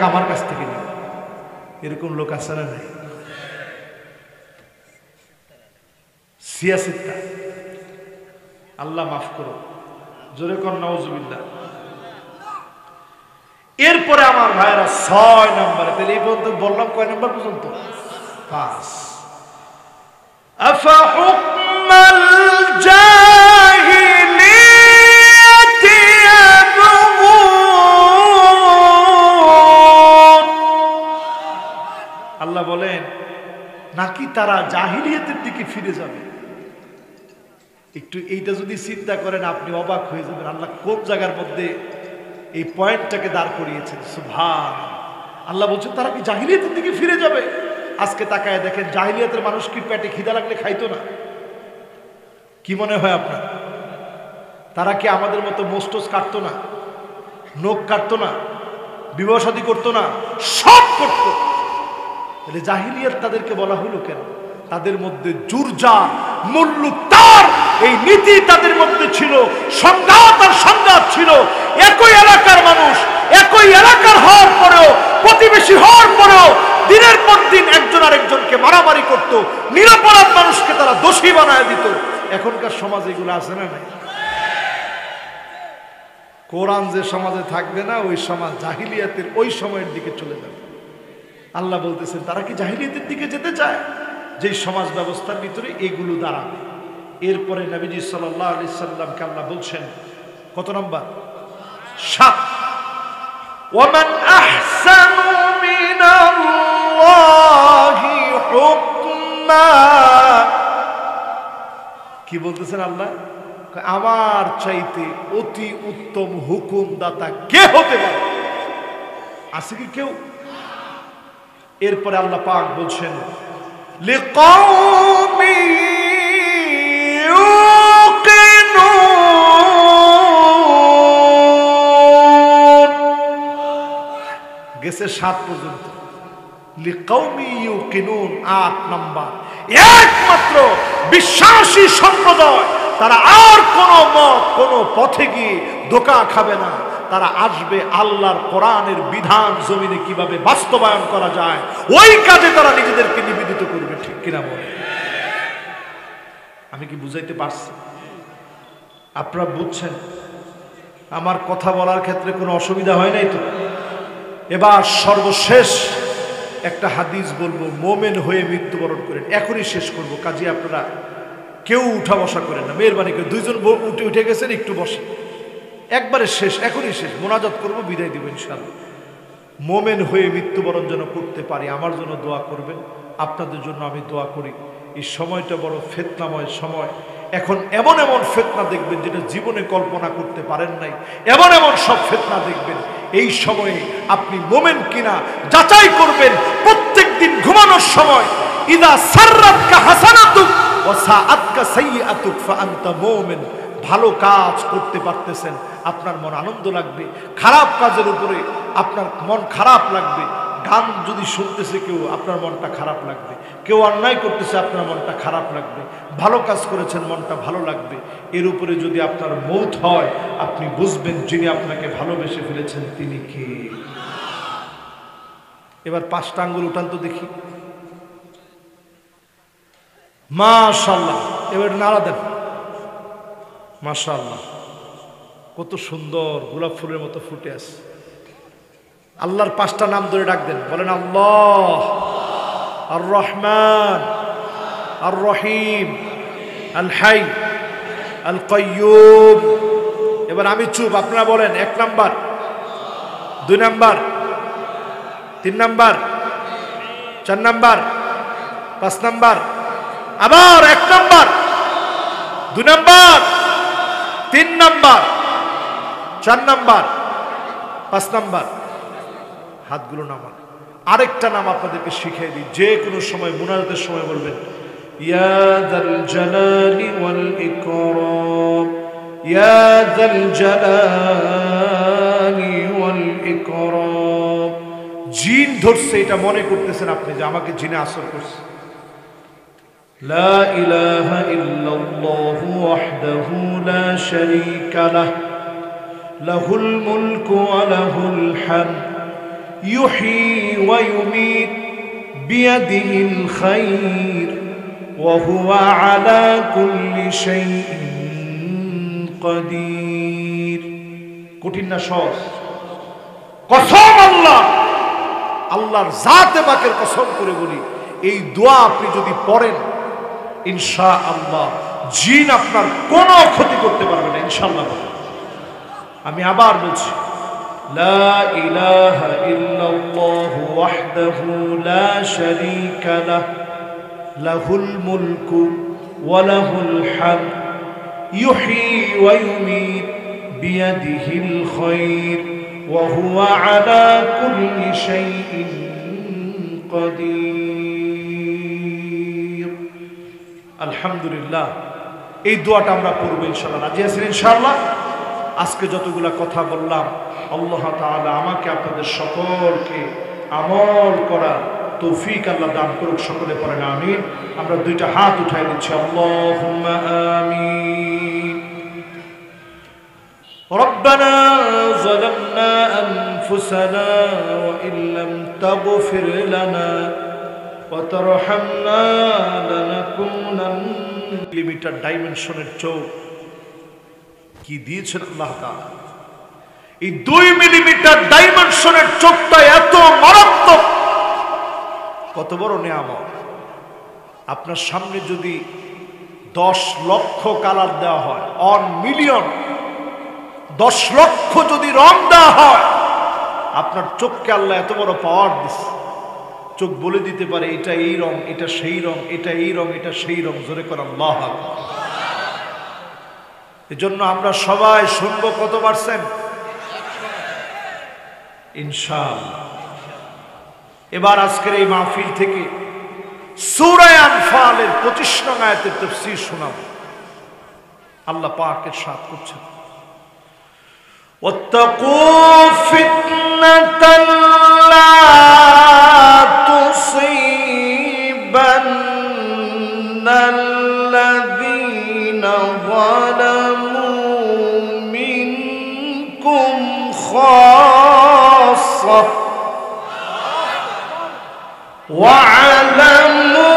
আমার কাছ থেকে নিন। এরকম লোক আছে না নাই? সিয়াসিত্তা, আল্লাহ মাফ করো, জোরে কর নাউজুবিল্লাহ। এরপরে আমার ভাইয়েরা 6 নম্বরে, তাহলে এই পর্যন্ত বললাম কয় নম্বর পর্যন্ত? 5। আফা হুকমাল জাহিলিয়াতি ইয়াবগুন। আল্লাহ বলেন নাকি তারা জাহিলিয়াতের দিকে ফিরে যাবে? একটু এইটা যদি চিন্তা করেন আপনি অবাক হয়ে যাবেন। আল্লাহ কোন জায়গার মধ্যে এই পয়েন্টটাকে দাঁড় করিয়েছেন। সুবহান আল্লাহ বলছেন তারা কি জাহিলিয়াতের দিকে ফিরে যাবে? আজকে তাকায় দেখেন, জাহিলিয়াতের মানুষ কি পেটে খিদা লাগলে খাইতো না? কি মনে হয় আপনার? তারা কি আমাদের মতো মোস্টোস কাটতো না, নখ কাটতো না, বিবাহ শাদী করতো না? সব করতো। তাহলে জাহিলিয়াত তাদেরকে বলা হলো কেন? তাদের মধ্যে জুরজা, মুল্লুকতার এই নীতি তাদের মধ্যে ছিল, সংঘাত আর সংঘাত ছিল। একই এলাকার মানুষ, একই এলাকার হওয়ার পরেও, প্রতিবেশী হওয়ার পরেও দিনের পর দিন একজন আরেকজনকে মারামারি করত, নিরপরাধ মানুষকে তারা দোষী বানায় দিত। এখনকার সমাজ এগুলো আছে না নাই? কোরআন যে সমাজে থাকবে না, ওই সমাজ জাহিলিয়াতের ওই সময়ের দিকে চলে যাবে। আল্লাহ বলতেছেন তারা কি জাহিলিয়াতের দিকে যেতে চায়? যেই সমাজ ব্যবস্থার ভিতরে এগুলো দাঁড়াবে। এরপরে নবীজি সাল্লাল্লাহু আলাইহি সাল্লামকে আল্লাহ বলছেন কত নাম্বার? 7। ওয়ামান আহসানু মিনাল্লাহি হুকমান আল্লাহ কি বলতেছেন আল্লাহ? আমার চাইতে অতি উত্তম হুকুমদাতা কে হতে পারে? আছে কি কেউ? এরপরে আল্লাহ পাক বলছেন লিকাওমি ইউকিনুন, গেছে 7 পর্যন্ত। লিকাওমি ইউকিনুন 8 নাম্বার। একমাত্র বিশ্বাসী সম্প্রদায়, তারা আর কোনো পথে গিয়ে ধোঁকা খাবে না। তারা আসবে আল্লাহর কোরআনের বিধান জমিনে কিভাবে বাস্তবায়ন করা যায়, ওই কাজে তারা নিজেদেরকে নিবেদিত করবে। ঠিক কিনা বলে? আমি কি বুঝাইতে পারছি? আপনারা বুঝছেন? আমার কথা বলার ক্ষেত্রে কোনো অসুবিধা হয় নাই তো? এবার সর্বশেষ একটা হাদিস বলবো, মোমেন হয়ে মৃত্যুবরণ করেন। এখনই শেষ করব, কাজে আপনারা কেউ উঠা বসা করেন না, মেহরবানি করে। 2 জন উঠে গেছেন, একটু বসে। একবারে শেষ, এখনই শেষ, মোনাজাত করব, বিদায় দিব ইনশাআল্লাহ। মোমেন হয়ে মৃত্যুবরণ যেন করতে পারি, আমার জন্য দোয়া করবেন, আপনাদের জন্য আমি দোয়া করি। এই সময়টা বড় ফিতনাময় সময়। এখন এমন এমন ফিতনা দেখবেন যেটা জীবনে কল্পনা করতে পারেন নাই, এমন এমন সব ফিতনা দেখবেন। এই সময়ে আপনি মোমেন কিনা যাচাই করবেন। প্রত্যেক দিন ঘুমানোর সময় ইদা সাররাতকা হাসানাতুক ওয়া সাআতকা সাইয়্যাতুক ফাআনতা মুমিন। ভালো কাজ করতে পারতেছেন, আপনার মন আনন্দ লাগবে। খারাপ কাজের উপরে আপনার মন খারাপ লাগবে। গান যদি শুনতেছে কেউ, আপনার মনটা খারাপ লাগবে। কেউ অন্যায় করতেছে, আপনার মনটা খারাপ লাগবে। ভালো কাজ করেছেন, মনটা ভালো লাগবে। এর উপরে যদি আপনার মৌত হয়, আপনি বুঝবেন যিনি আপনাকে ভালোবেসে ফেলেছেন তিনি কে। এবার 5টা আঙ্গুল উঠান তো দেখি। মাশাআল্লাহ। এবার নাড়া দেন। মাশাআল্লাহ, কত সুন্দর গোলাপ ফুলের মতো ফুটে আছে। আল্লাহর 5টা নাম ধরে ডাক দেন, বলেন আল্লাহ, আর রহমান, আর রহিম, আল হাই, আল কাইয়ুম। এবার আমি চুপ, আপনারা বলেন 1 number, 2 number, 3 number, 4 number, 5 number, আবার 1 number, 2 number, 3 number, 4 number, 5 number. হাতগুলো নামান। আরেকটা নাম আপনাদেরকে শিখিয়ে দিই, যে কোনো সময় মুনাজাতের সময় বলবেন ইয়া যাল জালালি ওয়াল ইকরাম, ইয়া যাল জালালি ওয়াল ইকরাম। জিন ধরছে, এটা মনে করতেছেন আপনি যে আমাকে জিনে আসর করছে। লা ইলাহা ইল্লাল্লাহু ওয়াহদাহু লা শারীকা লাহু, লাহুল মুলকু ওয়া লাহুল হামদ, يحيي ويميت بيده الخير وهو على كل شيء قدير। কঠিন না সহজ? কসম আল্লাহ, আল্লাহর জাতে পাকের কসম করে বলি, এই দোয়া আপনি যদি পড়েন ইনশাআল্লাহ জিন আপনার কোনো ক্ষতি করতে পারবে না ইনশাআল্লাহ। আমি আবার বলছি, لا إله إلا الله وحده لا شريك له، له الملك وله الحمد، يحيي ويميت بيده الخير وهو على كل شيء قدير। الحمد لله। এই দোয়াটা আমরা পড়ব ইনশাআল্লাহ। রাজি আছেন ইনশাআল্লাহ? আজকে যতগুলা কথা বললাম, আল্লাহ তাআলা আমাকে আপনাদের সকলকে আমল করার তৌফিক আল্লাহ দান করুক। সকলে পড়েন আমিন। আমরা 2টা হাত উঠাই দিচ্ছি, আল্লাহুম্মা আমিন। রব্বানা যালামনা আনফুসানা ওয়া ইল্লাম তাগফির লানা ওয়া তারহামনা লানাকুনান্না। মিলিমিটার ডাইমেনশনের চোখ কি দিয়েছেন আল্লাহ তাআলা। এই 2 মিলিমিটার ডাইমেনশনের চোখটা এত মারাত্মক, কত বড় নিয়ামত। আপনার সামনে যদি 10 লক্ষ কালার দেওয়া হয়, 1 মিলিয়ন, 10 লক্ষ যদি রং দেওয়া হয়, আপনার চোখকে আল্লাহ এত বড় পাওয়ার দিচ্ছে। চোখ বলে দিতে পারে এটা এই রং, এটা সেই রং, এটা এই রং, এটা সেই রং। জোরে কর আল্লাহু আকবার। এজন্য আমরা সবাই শুনবো কত পারছেন ইনশাআল্লাহ। এবার আজকের এই মাহফিল থেকে সূরা আনফালের 25 নং আয়াতের তাফসীর শোনাবো। আল্লাহ পাক ইরশাদ করছেন, ওয়াত্তাকু ফিতনাতান লা তুসিবান্নাল্লাযীনা যালামু মিনকুম খাসসাহ ওয়া'লামু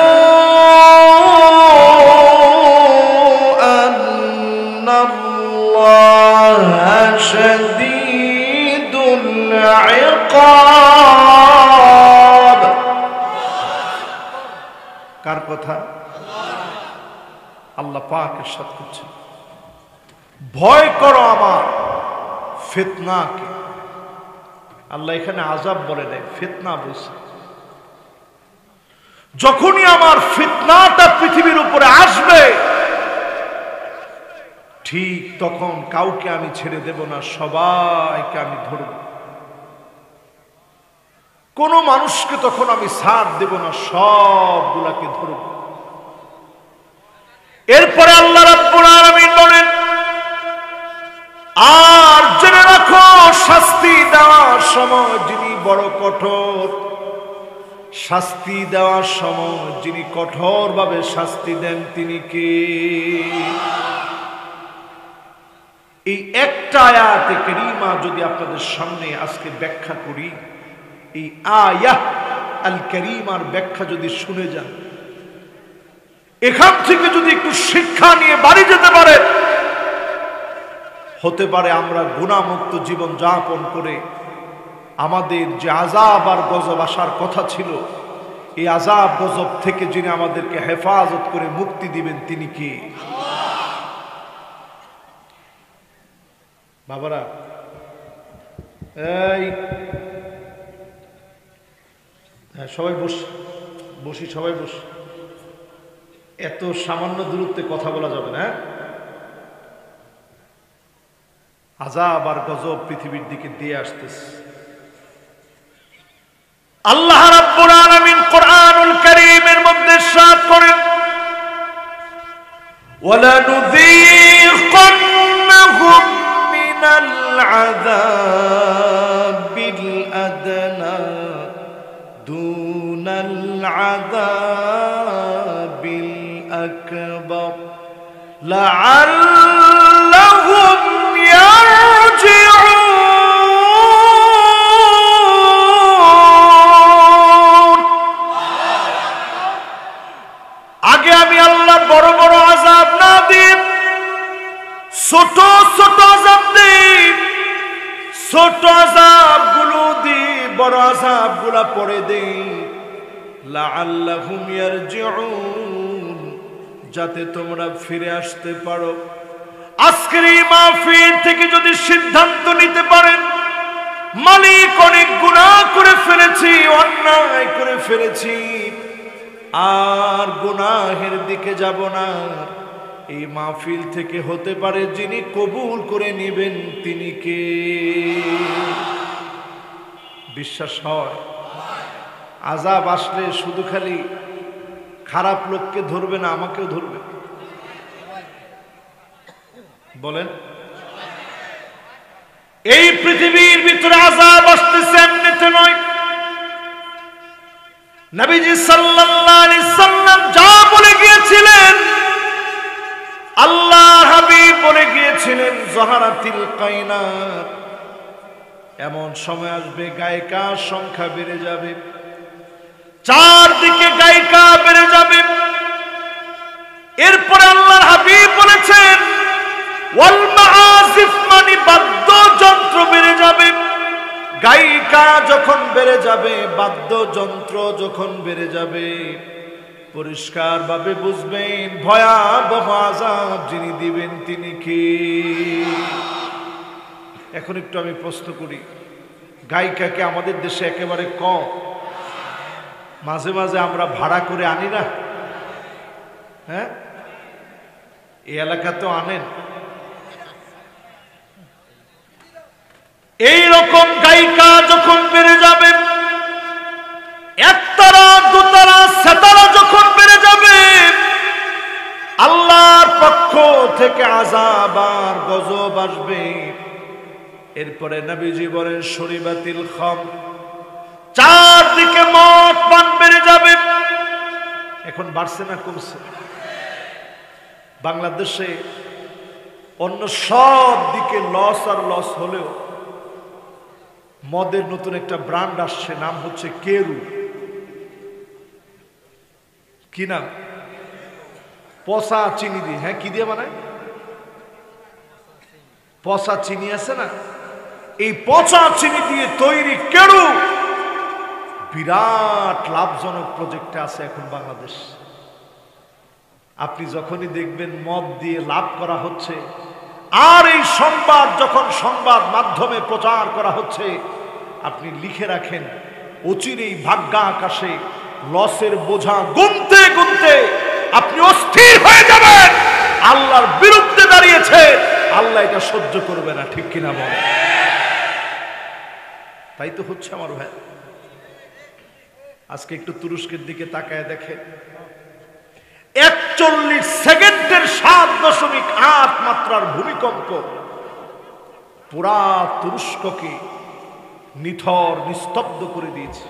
আন্নাল্লাহা শাদীদুল ইকাব। কার কথা? আল্লাহ পাক ইরশাদ করছেন, ভয় করো আমার ফিতনাকে। আল্লাহ এখানে আযাব বলে দেয়, ফিতনা বলছে। যখনই আমার ফিতনাটা পৃথিবীর উপরে আসবে ঠিক তখন কাউকে আমি ছেড়ে দেব না, সবাইকে আমি ধরব। কোন মানুষকে তখন আমি ছাড় দেব না, সবগুলাকে ধরব। এরপরে আল্লাহ রাব্বুল আলামিন বলেন, আর জেনে রাখো শাস্তি দেওয়ার সময় যিনি বড় কঠোর, শাস্তি দেওয়ার সময় যিনি কঠোরভাবে শাস্তি দেন তিনি কে? এই একটা আয়াতে কারীমা যদি আপনাদের সামনে আজকে ব্যাখ্যা করি, এই আয়াত আল কারীমার ব্যাখ্যা যদি শুনে যান, এখান থেকে যদি একটু শিক্ষা নিয়ে বাড়ি যেতে পারে, হতে পারে আমরা গুনাহমুক্ত জীবন যাপন করে আমাদের যে আযাব আর গজব আসার কথা ছিল, এই আযাব গজব থেকে যিনি আমাদেরকে হেফাজত করে মুক্তি দিবেন তিনি কে? বাবারা, এই হ্যাঁ সবাই বসি, সবাই বস। এত সামান্য দূরত্বে কথা বলা যাবে না। আযাব আর গজব পৃথিবীর দিকে দিয়ে আসতেছে। আল্লাহ রাব্বুল আলামিন কোরআনুল কারীমের মধ্যে ইরশাদ করেন, ওয়ালা নুযীকান্নাহুম মিনাল আযাবিল আদনা দুনাল আযাবিল আকবার লাআল্লাহুম ইয়ারজিউন। আগে আমি আল্লাহ বড় বড় আযাব না দিই, ছোট ছোট আযাব দিই, ছোট আযাবগুলো দিই, বড় আযাবগুলো পরে দেই। লাআল্লাহুম ইয়ারজিউন, যাতে তোমরা ফিরে আসতে পারো। আজকের এই মাহফিল থেকে যদি সিদ্ধান্ত নিতে পারেন, মালিক অনেক গুনাহ করে ফেলেছি, অন্যায় করে ফেলেছি, আর গুনাহের দিকে যাব না, এই মাহফিল থেকে হতে পারে যিনি কবুল করে নেবেন তিনি কে? বিশ্বাস হয়? আযাব আসলে শুধু খালি খারাপ লোককে ধরবে না, আমাকেও ধরবে। বলেন, এই পৃথিবীর ভিতরে আযাব আসতেছে এমনিতে নয়। নবীজি সাল্লাল্লাহু আলাইহি সাল্লাম যা বলে গিয়েছিলেন, আল্লাহ হাবিব বলে গিয়েছিলেন, যাহারাতিল কায়নাত, এমন সময় আসবে গায়িকার সংখ্যা বেড়ে যাবে, চারদিকে গায়িকা বেড়ে যাবে। এরপরে আল্লাহর হাবিব বলেছেন, ওয়াল মাআসিফ, মানে বাদ্যযন্ত্র বেড়ে যাবে। গায়িকা যখন বেড়ে যাবে, বাদ্যযন্ত্র যখন বেড়ে যাবে, পরিষ্কার ভাবে বুঝবেন ভয়াবহ আযাব যিনি দিবেন তিনি কে? এখন একটু আমি প্রশ্ন করি, গায়িকাকে আমাদের দেশে একেবারে কম, মাঝে মাঝে আমরা ভাড়া করে আনি না? হ্যাঁ, এই এলাকাতেও আনেন। এইরকম গায়িকা যখন বেড়ে যাবে, একতারা দুতারা সেতারা যখন বেড়ে যাবে, আল্লাহর পক্ষ থেকে আযাব আর গজব আসবে। এরপরে নবীজি বলেন শরীবাতিল খামর, চারদিকে মদ পান বেড়ে যাবে। এখন বাড়ছে না কমছে? বাংলাদেশে অন্য সব দিকে লস আর লস হলেও মদের নতুন একটা ব্র্যান্ড আসছে, নাম হচ্ছে কেরু। কি নাম? পচা চিনি দিয়ে। হ্যাঁ, কি দিয়ে বানায়? পচা চিনি আছে না, এই পচা চিনি দিয়ে তৈরি কেরু বিরাট লাভজনক প্রজেক্টে আছে এখন বাংলাদেশ। আপনি যখনই দেখবেন মদ দিয়ে লাভ করা হচ্ছে, আর এই সংবাদ যখন সংবাদ মাধ্যমে প্রচার করা হচ্ছে, আপনি লিখে রাখেন অচিরেই ভাগ্যা আকাশে লসের বোঝা গুনতে গুনতে আপনি অস্থির হয়ে যাবেন। আল্লাহর বিরুদ্ধে দাঁড়িয়েছে, আল্লাহ এটা সহ্য করবে না। ঠিক কিনা বলে? তাই তো হচ্ছে আমার ভাই। আজকে একটু তুরস্কের দিকে তাকায় দেখে, 41 সেকেন্ডের 7.8 মাত্রার ভূমিকম্প পুরা তুরস্ককে নিথর নিস্তব্ধ করে দিয়েছে।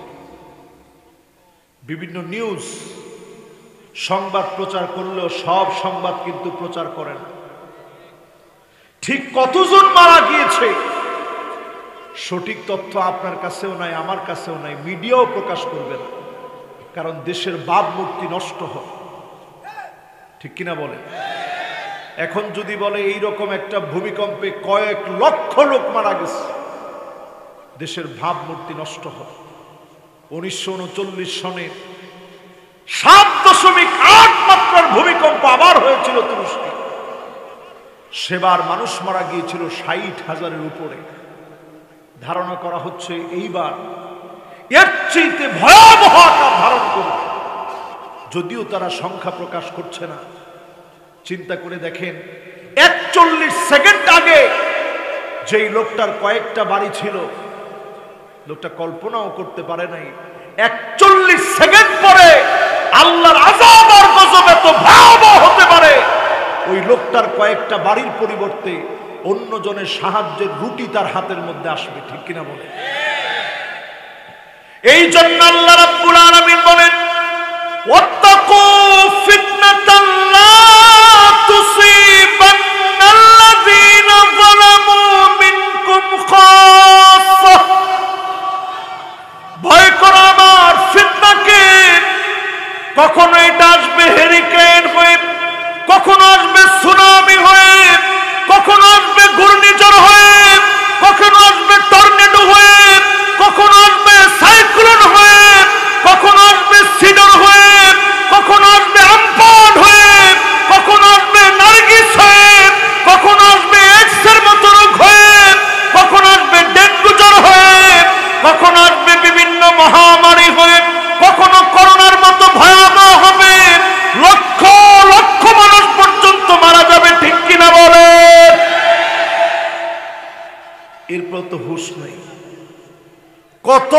বিভিন্ন নিউজ সংবাদ প্রচার করলেও সব সংবাদ কিন্তু প্রচার করেন। ঠিক কতজন মারা গিয়েছে সঠিক তথ্য আপনার কাছেও নাই, আমার কাছেও নাই, মিডিয়াও প্রকাশ করবে না, কারণ দেশের ভাবমূর্তি নষ্ট হয়। ঠিক কিনা বলে? এখন যদি বলে এইরকম একটা ভূমিকম্পে কয়েক লক্ষ লোক মারা গেছে, দেশের ভাবমূর্তি নষ্ট হয়। 1939 সনে 7.8 মাত্রার ভূমিকম্প আবার হয়েছিল তুরস্কে। সেবার মানুষ মারা গিয়েছিল 60,000-এর উপরে। ধারণা করা হচ্ছে এইবার এর চেয়ে ভয়াবহ আকার ধারণ করবে, যদিও তারা সংখ্যা প্রকাশ করছে না। চিন্তা করে দেখেন, 41 সেকেন্ড আগে যেই লোকটার কয়েকটা বাড়ি ছিল, লোকটা কল্পনাও করতে পারে নাই 41 সেকেন্ড পরে আল্লাহর আযাব আর গজব এত ভয়াবহ হতে পারে। ওই লোকটার কয়েকটা বাড়ির পরিবর্তে অন্য জনের সাহায্যের রুটি তার হাতের মধ্যে আসবে। ঠিক কিনা বলে? এই জন্য আল্লাহ রাব্বুল আলামিন বলেন, ওয়াত্তাকু ফিতনাতান লা তুসিবান্নাল্লাযীনা যালামু মিনকুম খাসসা। ভয় করো আমার ফিতনাকে। কখনো এটা আসবে হেরিকেন হয়ে, কখনো আসবে সুনামি হয়ে, কখনো আসবে ঘূর্ণিঝড় হয়ে, কখনো আসবে টর্নেডো হয়ে, কখনো আসবে সাইক্লোন হয়ে, কখনো আসবে সিডর হয়ে, কখনো আসবে আমপান হয়ে, কখনো আসবে নার্গিস হয়ে, কখনো আসবে এডসের মতো রোগ হয়ে, কখনো আসবে ডেঙ্গু জ্বর হয়ে, কখনো আসবে বিভিন্ন মহামারী হয়ে, কখনো করোনার মতো ভয়াবহ হবে, লক্ষ লক্ষ মানুষ পর্যন্ত মারা যাবে। ঠিক কিনা বলে? এরপর তো হুঁশ নেই, কত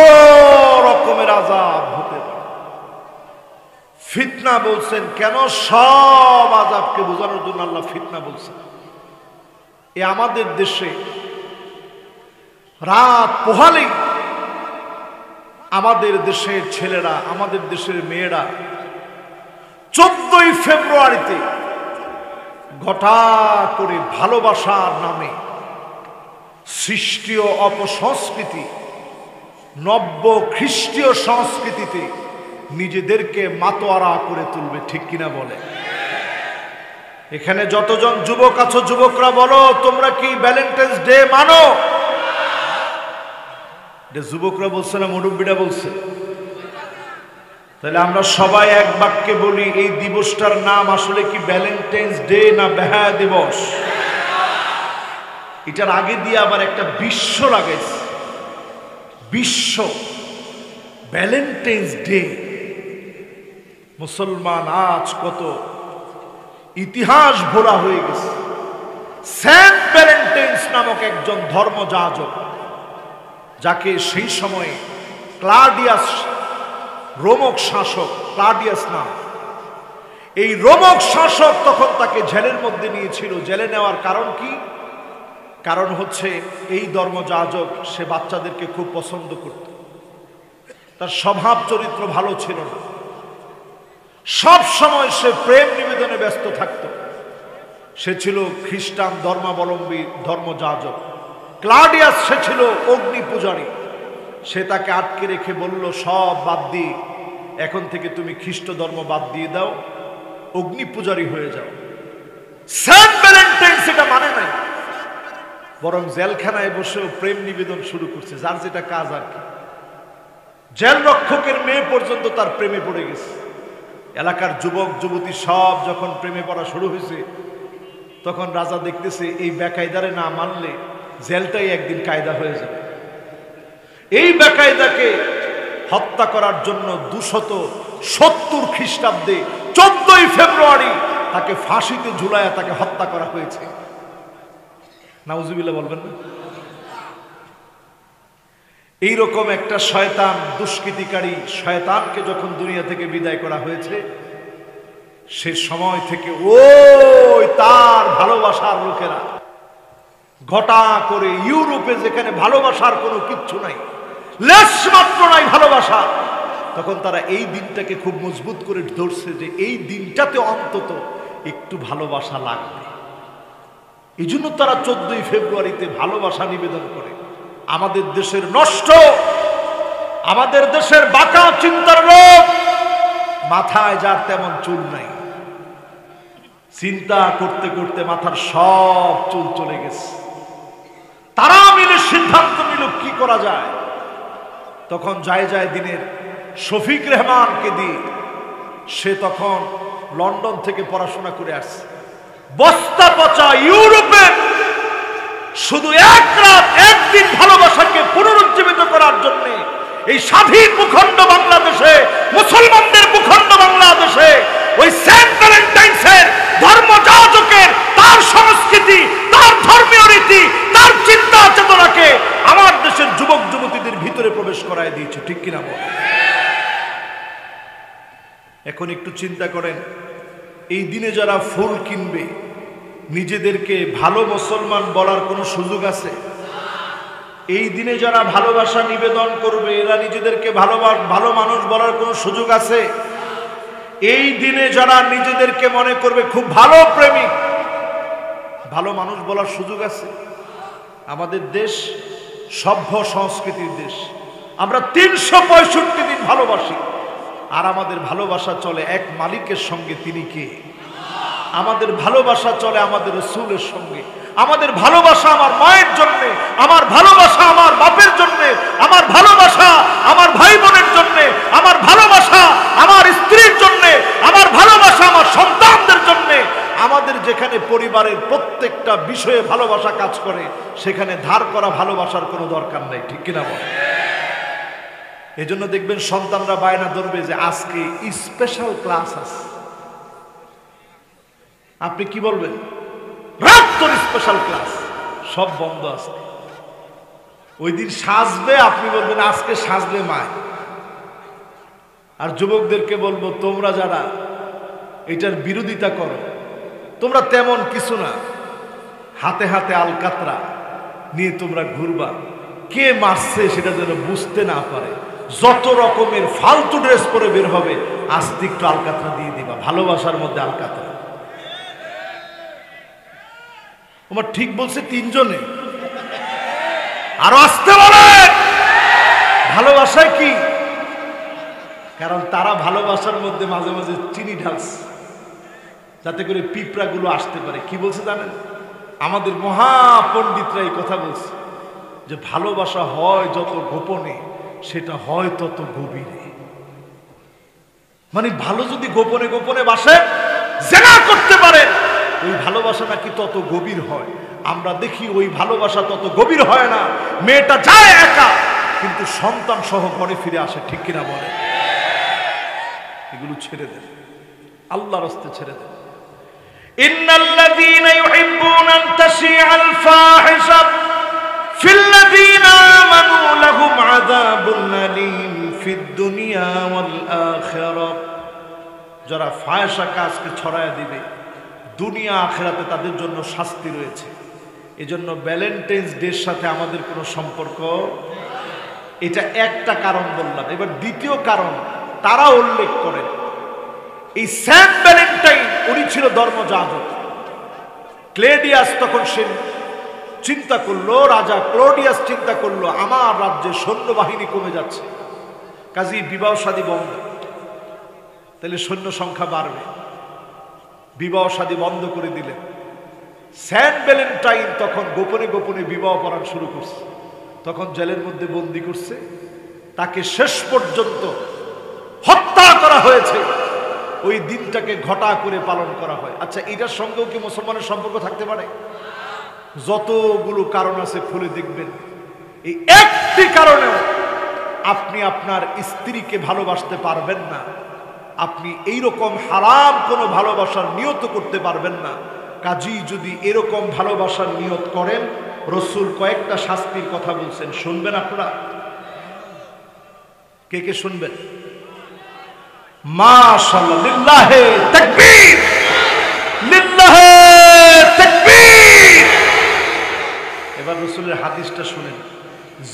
রকমের আযাব হতে পারে। ফিতনা বলছেন কেন? সব আযাবকে বোঝানোর জন্য আল্লাহ ফিতনা বলছেন। এ আমাদের দেশে রাত পোহালেই আমাদের দেশের ছেলেরা, আমাদের দেশের মেয়েরা 14ই ফেব্রুয়ারিতে ঘটা করে ভালোবাসার নামে সৃষ্টীয় অপসংস্কৃতি, নব্য খ্রিস্টীয় সংস্কৃতিতে নিজেদেরকে মাতোয়ারা করে তুলবে। ঠিক কিনা বলে? এখানে যতজন যুবক আছো, যুবকরা বলো, তোমরা কি ভ্যালেন্টাইন্স ডে মানো? যুবকরা বলছে না, মুরব্বীরা বলছে? তাহলে আমরা সবাই এক বাক্যে বলি, এই দিবসটার নাম আসলে কি ভ্যালেন্টাইন্স ডে না বেহায়া দিবস? এটার আগে দিয়ে আবার একটা বিশ্ব লাগাইছে, বিশ্ব ভ্যালেন্টাইন্স ডে। মুসলমান আজ কত ইতিহাস ভোলা হয়ে গেছে। সেন্ট ভ্যালেন্টাইন্স নামক একজন ধর্মযাজক, যাকে সেই সময়ে ক্লাডিয়াস, রোমক শাসক ক্লাডিয়াস নাম, এই রোমক শাসক তখন তাকে জেলের মধ্যে নিয়েছিল। জেলে নেওয়ার কারণ কি? কারণ হচ্ছে এই ধর্মযাজক সে বাচ্চাদেরকে খুব পছন্দ করত, তার স্বভাব চরিত্র ভালো ছিল না, সব সময় সে প্রেম নিবেদনে ব্যস্ত থাকত। সে ছিল খ্রিস্টান ধর্মাবলম্বী ধর্মযাজক। ক্লাডিয়াস সে ছিল অগ্নি পূজারী। সে তাকে আটকে রেখে বলল, সব বাদ দিয়ে এখন থেকে তুমি খ্রিস্ট ধর্ম বাদ দিয়ে দাও, অগ্নি পূজারী হয়ে যাও। সেন্ট ভ্যালেন্টাইন সেটা মানে নাই, বরং জেলখানায় বসেও প্রেম নিবেদন শুরু করছে, যার যেটা কাজ আর কি। জেল রক্ষকের মেয়ে পর্যন্ত তার প্রেমে পড়ে গেছে। এলাকার যুবক যুবতী সব যখন প্রেমে পড়া শুরু হয়েছে, তখন রাজা দেখতেছে এই বেকায়দারে না মানলে জেলটাই একদিন কায়দা হয়ে যাবে। এই বেকায়দাকে হত্যা করার জন্য 270 খ্রিস্টাব্দে 14ই ফেব্রুয়ারি তাকে ফাঁসিতে ঝুলায়া তাকে হত্যা করা হয়েছে। নাউজুবিল্লাহ বলবেন না? এইরকম একটা শয়তান, দুষ্কৃতিকারী শয়তানকে যখন দুনিয়া থেকে বিদায় করা হয়েছে, সে সময় থেকে ওই তার ভালোবাসার লোকেরা ঘটা করে ইউরোপে, যেখানে ভালোবাসার কোনো কিচ্ছু নাই, লেশ মাত্র নাই ভালোবাসা, তখন তারা এই দিনটাকে খুব মজবুত করে ধরছে যে এই দিনটাতে অন্তত একটু ভালোবাসা লাগবে। এই জন্য তারা 14ই ফেব্রুয়ারিতে ভালোবাসা নিবেদন করে। আমাদের দেশের নষ্ট, আমাদের দেশের বাঁকা চিন্তার লোক, মাথায় যার তেমন চুল নাই, চিন্তা করতে করতে মাথার সব চুল চলে গেছে। তারা মিলে সিদ্ধান্ত নিল কি করা যায়। তখন যায় দিনের শফিক রেহমানকে দিয়ে, সে তখন লন্ডন থেকে পড়াশোনা করে আসছে, বস্তা পচা ইউরোপে শুধু এক রাত একদিন ভালোবাসাকে পুনরুজ্জীবিত করার জন্য এই স্বাধীন ভূখণ্ড বাংলাদেশে, মুসলমানদের ভূখণ্ড বাংলাদেশে, ওই সেন্ট ভ্যালেন্টাইন্সের ধর্মযাজকের তার সংস্কৃতি, তার ধর্মীয় রীতি, তার চিন্তা চেতনাকে আমার দেশের যুবক যুবতীদের ভিতরে প্রবেশ করায় দিয়েছে। ঠিক কিনা বল? এখন একটু চিন্তা করেন, এই দিনে যারা ফুল কিনবে, নিজেদেরকে ভালো মুসলমান বলার কোনো সুযোগ আছে? এই দিনে যারা ভালোবাসা নিবেদন করবে, এরা নিজেদেরকে ভালো মানুষ বলার কোনো সুযোগ আছে? এই দিনে যারা নিজেদেরকে মনে করবে খুব ভালো প্রেমিক, ভালো মানুষ বলার সুযোগ আছে? আমাদের দেশ সভ্য সংস্কৃতির দেশ, আমরা 365 দিন ভালোবাসি, আর আমাদের ভালোবাসা চলে এক মালিকের সঙ্গে, তিনি কে? আমাদের ভালোবাসা চলে আমাদের রাসূলের সঙ্গে। আমাদের ভালোবাসা আমার মায়ের জন্য, আমার ভালোবাসা আমার বাপের জন্য, আমার ভালোবাসা আমার ভাই বোনের জন্য, আমার ভালোবাসা আমার স্ত্রীর জন্য, আমার ভালোবাসা আমার সন্তানদের জন্য। আমাদের যেখানে পরিবারের প্রত্যেকটা বিষয়ে ভালোবাসা কাজ করে, সেখানে ধার করা ভালোবাসার কোনো দরকার নেই। ঠিক কিনা বল? এজন্য দেখবেন সন্তানরা বায়না ধরবে যে আজকে স্পেশাল ক্লাস আছে। আপনি কি বলবেন? রাত তোর স্পেশাল ক্লাস, সব বন্ধ আছে। ওই দিন সাজবে, আপনি বলবেন আজকে সাজবে মায়। আর যুবকদেরকে বলবো, তোমরা যারা এটার বিরোধিতা করো, তোমরা তেমন কিছু না, হাতে হাতে আলকাতরা নিয়ে তোমরা ঘুরবা, কে মারছে সেটা যেন বুঝতে না পারে। যত রকমের ফালতু ড্রেস পরে বের হবে, আস্তে একটু আলকাতরা দিয়ে দিবা, ভালোবাসার মধ্যে আলকাতরা। তোমার ঠিক বলছে তিনজনে, আরো আসতে বলে। ভালোবাসায় কি? কারণ তারা ভালোবাসার মধ্যে মাঝে মাঝে চিনি ঢালছে, যাতে করে পিঁপড়া গুলো আসতে পারে। কি বলছে জানেন? আমাদের মহাপণ্ডিতরা এই কথা বলছে যে ভালোবাসা হয় যত গোপনে, সেটা হয় তত গভীরে। মানে ভালো যদি গোপনে গোপনে বাসে, জেনা করতে পারে, ওই ভালোবাসা নাকি তত গভীর হয়। আমরা দেখি ওই ভালোবাসা তত গভীর হয় না। মেয়েটা যায় একা, কিন্তু সন্তান সহ ঘরে ফিরে আসে। ঠিক কিনা বলে? এগুলো ছেড়ে দেন, আল্লাহর রাস্তায় ছেড়ে দেন। ইন্নাল্লাযীনা ইউহিব্বুনা আন তাশিআল ফাহিশা ফিল্লাযীনা আমানু লাহুম আযাবুন আলীম ফিদ দুনিয়া ওয়াল আখিরাহ। যারা ফাহিশা কাজকে ছড়ায় দিবে, দুনিয়া আখিরাতে তাদের জন্য শাস্তি রয়েছে। এজন্য ভ্যালেন্টাইন্স ডের সাথে আমাদের কোনো সম্পর্ক, এটা একটা কারণ বললাম। এবার দ্বিতীয় কারণ তারা উল্লেখ করেন, এই সেন্ট ভ্যালেন্টাইন উনি ছিল ধর্মযাজক। ক্লেডিয়াস তখন সে চিন্তা করলো, রাজা ক্লোডিয়াস চিন্তা করলো, আমার রাজ্যে সৈন্যবাহিনী কমে যাচ্ছে, কাজেই বিবাহ শাদী বন্ধ, তাহলে সৈন্য সংখ্যা বাড়বে। বিবাহ শাদী বন্ধ করে দিলেন। সেন্ট ভ্যালেন্টাইন তখন গোপনে গোপনে বিবাহ পড়ান শুরু করছে। তখন জেলের মধ্যে বন্দি করছে, তাকে শেষ পর্যন্ত হত্যা করা হয়েছে। ওই দিনটাকে ঘটা করে পালন করা হয়। আচ্ছা, এটার সঙ্গেও কি মুসলমানের সম্পর্ক থাকতে পারে? যতগুলো কারণ আছে খুলে দেখবেন, এই একটি কারণেও আপনি আপনার স্ত্রীকে ভালোবাসতে পারবেন না, আপনি এইরকম হারাম কোনো ভালোবাসার নিয়ত করতে পারবেন না। কাজী যদি এরকম ভালোবাসার নিয়ত করেন, রসুল কয়েকটা শাস্তির কথা বলছেন, শুনবেন আপনারা? কে কে শুনবেন? মাশাআল্লাহ, লিল্লাহে তাকবীর, লিল্লাহে তাকবীর। এবার রসুলের হাদিসটা শুনেন,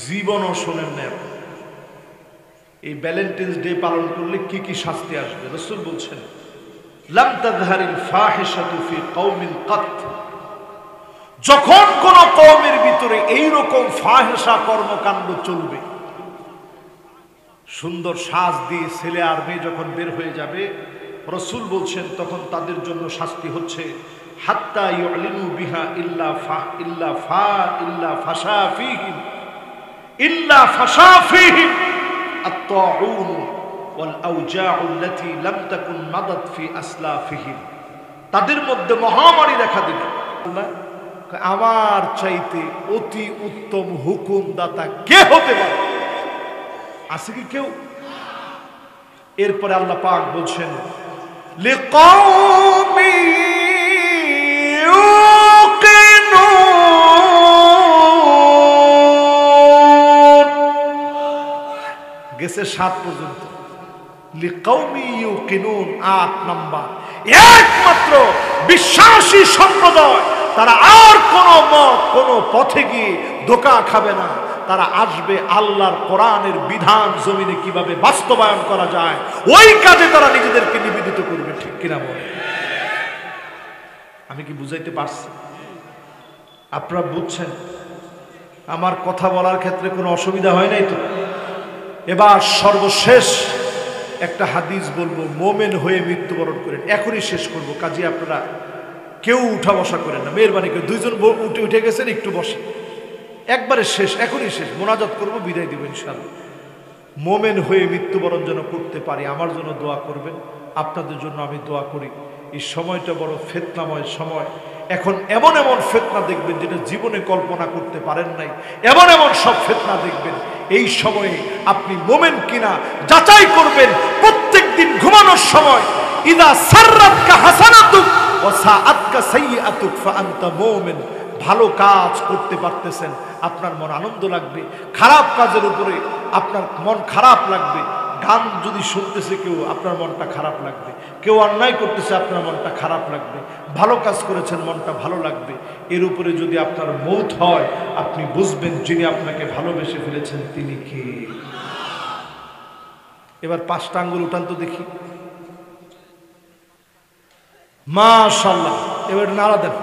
জীবনও শোনেন না। এই ভ্যালেন্টাইন্স ডে পালন করলে কি কি শাস্তি আসবে? রসুল বলছেন, লাম তাযহারিল ফাহিশাতু ফি কওমিন কাত। যখন কোন কওমের ভিতরে এইরকম ফাহিশা কর্মকাণ্ড চলবে, সুন্দর সাজ দিয়ে ছেলে আর মেয়ে যখন বের হয়ে যাবে, রসুল বলছেন তখন তাদের জন্য শাস্তি হচ্ছে হাত্তা ইউলিনু বিহা ইল্লা ফাশা ফীহিম আত-তাউন ওয়াল আওজাউ আল্লাতী লাম তাকুন মাদাত ফি আসলাফিহিম। তাদের মধ্যে মহামারী দেখা দিবে। আমার চাইতে অতি উত্তম হুকুমদাতা কে হতে পারে? আছে কি কেউ? এরপরে আল্লাহ পাক বলছেন, লিকাওমি ইউকিনুন। গেছে 7 পর্যন্ত, লিকাওমি ইউকিনুন 8 নাম্বার। একমাত্র বিশ্বাসী সম্প্রদায়, তারা আর কোনো মত কোনো পথে গিয়ে ধোঁকা খাবে না। তারা আসবে আল্লাহর কোরআনের বিধান জমিনে কিভাবে বাস্তবায়ন করা যায়, ওই কাজে তারা নিজেদেরকে নিবেদিত করবে। ঠিক কিনা বলে? আমি কি বুঝাইতে পারছি? আপনারা বুঝছেন? আমার কথা বলার ক্ষেত্রে কোনো অসুবিধা হয় নাই তো? এবার সর্বশেষ একটা হাদিস বলবো, মোমেন হয়ে মৃত্যুবরণ করেন। এখনই শেষ করব, কাজে আপনারা কেউ উঠা বসা করেন না, মেহেরবানি করে। 2 জন উঠে গেছেন, একটু বসে। একবারে শেষ, এখনই শেষ, মোনাজাত করবো, বিদায় দিব ইনশাআল্লাহ। মোমেন হয়ে মৃত্যুবরণ যেন করতে পারি, আমার জন্য দোয়া করবেন, আপনাদের জন্য আমি দোয়া করি। এই সময়টা বড় ফিতনাময় সময়। এখন এমন এমন ফিতনা দেখবেন যেটা জীবনে কল্পনা করতে পারেন নাই, এমন এমন সব ফিতনা দেখবেন। এই সময়ে আপনি মোমেন কিনা যাচাই করবেন। প্রত্যেক দিন ঘুমানোর সময়, ইদা সাররাতকা হাসানাতুক ওয়া সাআতকা সাইয়্যাতুক ফা আনতা মুমিন। ভালো কাজ করতে পারতেছেন, আপনার মন আনন্দ লাগবে। খারাপ কাজের উপরে আপনার মন খারাপ লাগবে। গান যদি শুনতেছে কেউ, আপনার মনটা খারাপ লাগবে। কেউ অন্যায় করতেছে, আপনার মনটা খারাপ লাগবে। ভালো কাজ করেছেন, মনটা ভালো লাগবে। এর উপরে যদি আপনার মৌত হয়, আপনি বুঝবেন যিনি আপনাকে ভালোবেসে ফেলেছেন তিনি কে। এবার 5টা আঙ্গুল উঠান তো দেখি। মাশাআল্লাহ, এবার নাড়া দেন।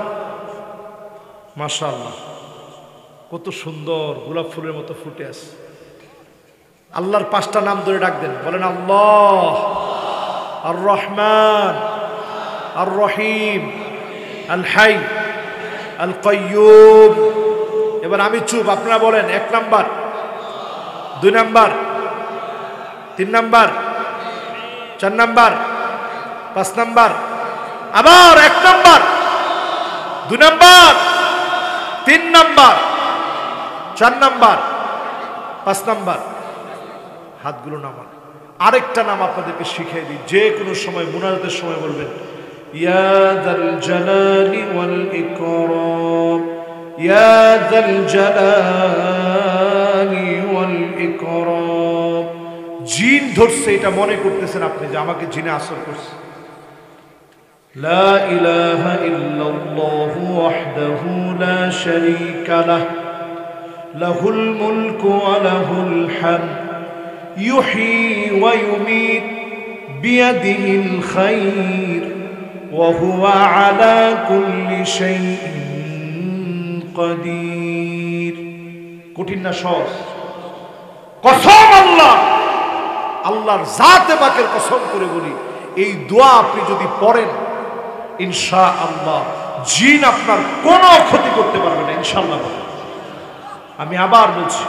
মাশাআল্লাহ, কত সুন্দর গোলাপ ফুলের মতো ফুটে আছে। আল্লাহর 5টা নাম ধরে ডাক দেন, বলেন আল্লাহ, আর রহমান, আর রহিম, আল হাই, আল কাইয়ুম। এবার আমি চুপ, আপনারা বলেন 1 number, 2 number, 3 number, 4 number, 5 number, আবার 1 number, 2 number, 3 number, 4 number, 5 number. হাতগুলো নামান। আরেকটা নাম আপনাদেরকে শিখিয়ে দিই, যে কোনো সময় মুনাজাতের সময় বলবেন ইয়া যাল জালালি ওয়াল ইকরাম, ইয়া যাল জালালি ওয়াল ইকরাম। জিন ধরছে এটা মনে করতেছেন আপনি যে আমাকে জিনে আসর করছে। লা ইলাহা ইল্লাল্লাহু ওয়াহদাহু লা শারীকা লাহ, লাহুল মুলকু ওয়া লাহুল হামদ, ইউহয়ী ওয়া ইউমীত বিয়াদিহিল খায়র ওয়া হুয়া আলা কুল্লি শাইইন কাদির। কঠিন না সহজ? কসম আল্লাহ, আল্লাহর জাতে পাকের কসম করে বলি, এই দোয়া আপনি যদি পড়েন ইনশাআল্লাহ জিন আপনার কোনো ক্ষতি করতে পারবে না ইনশাআল্লাহ। আমি আবার বলছি,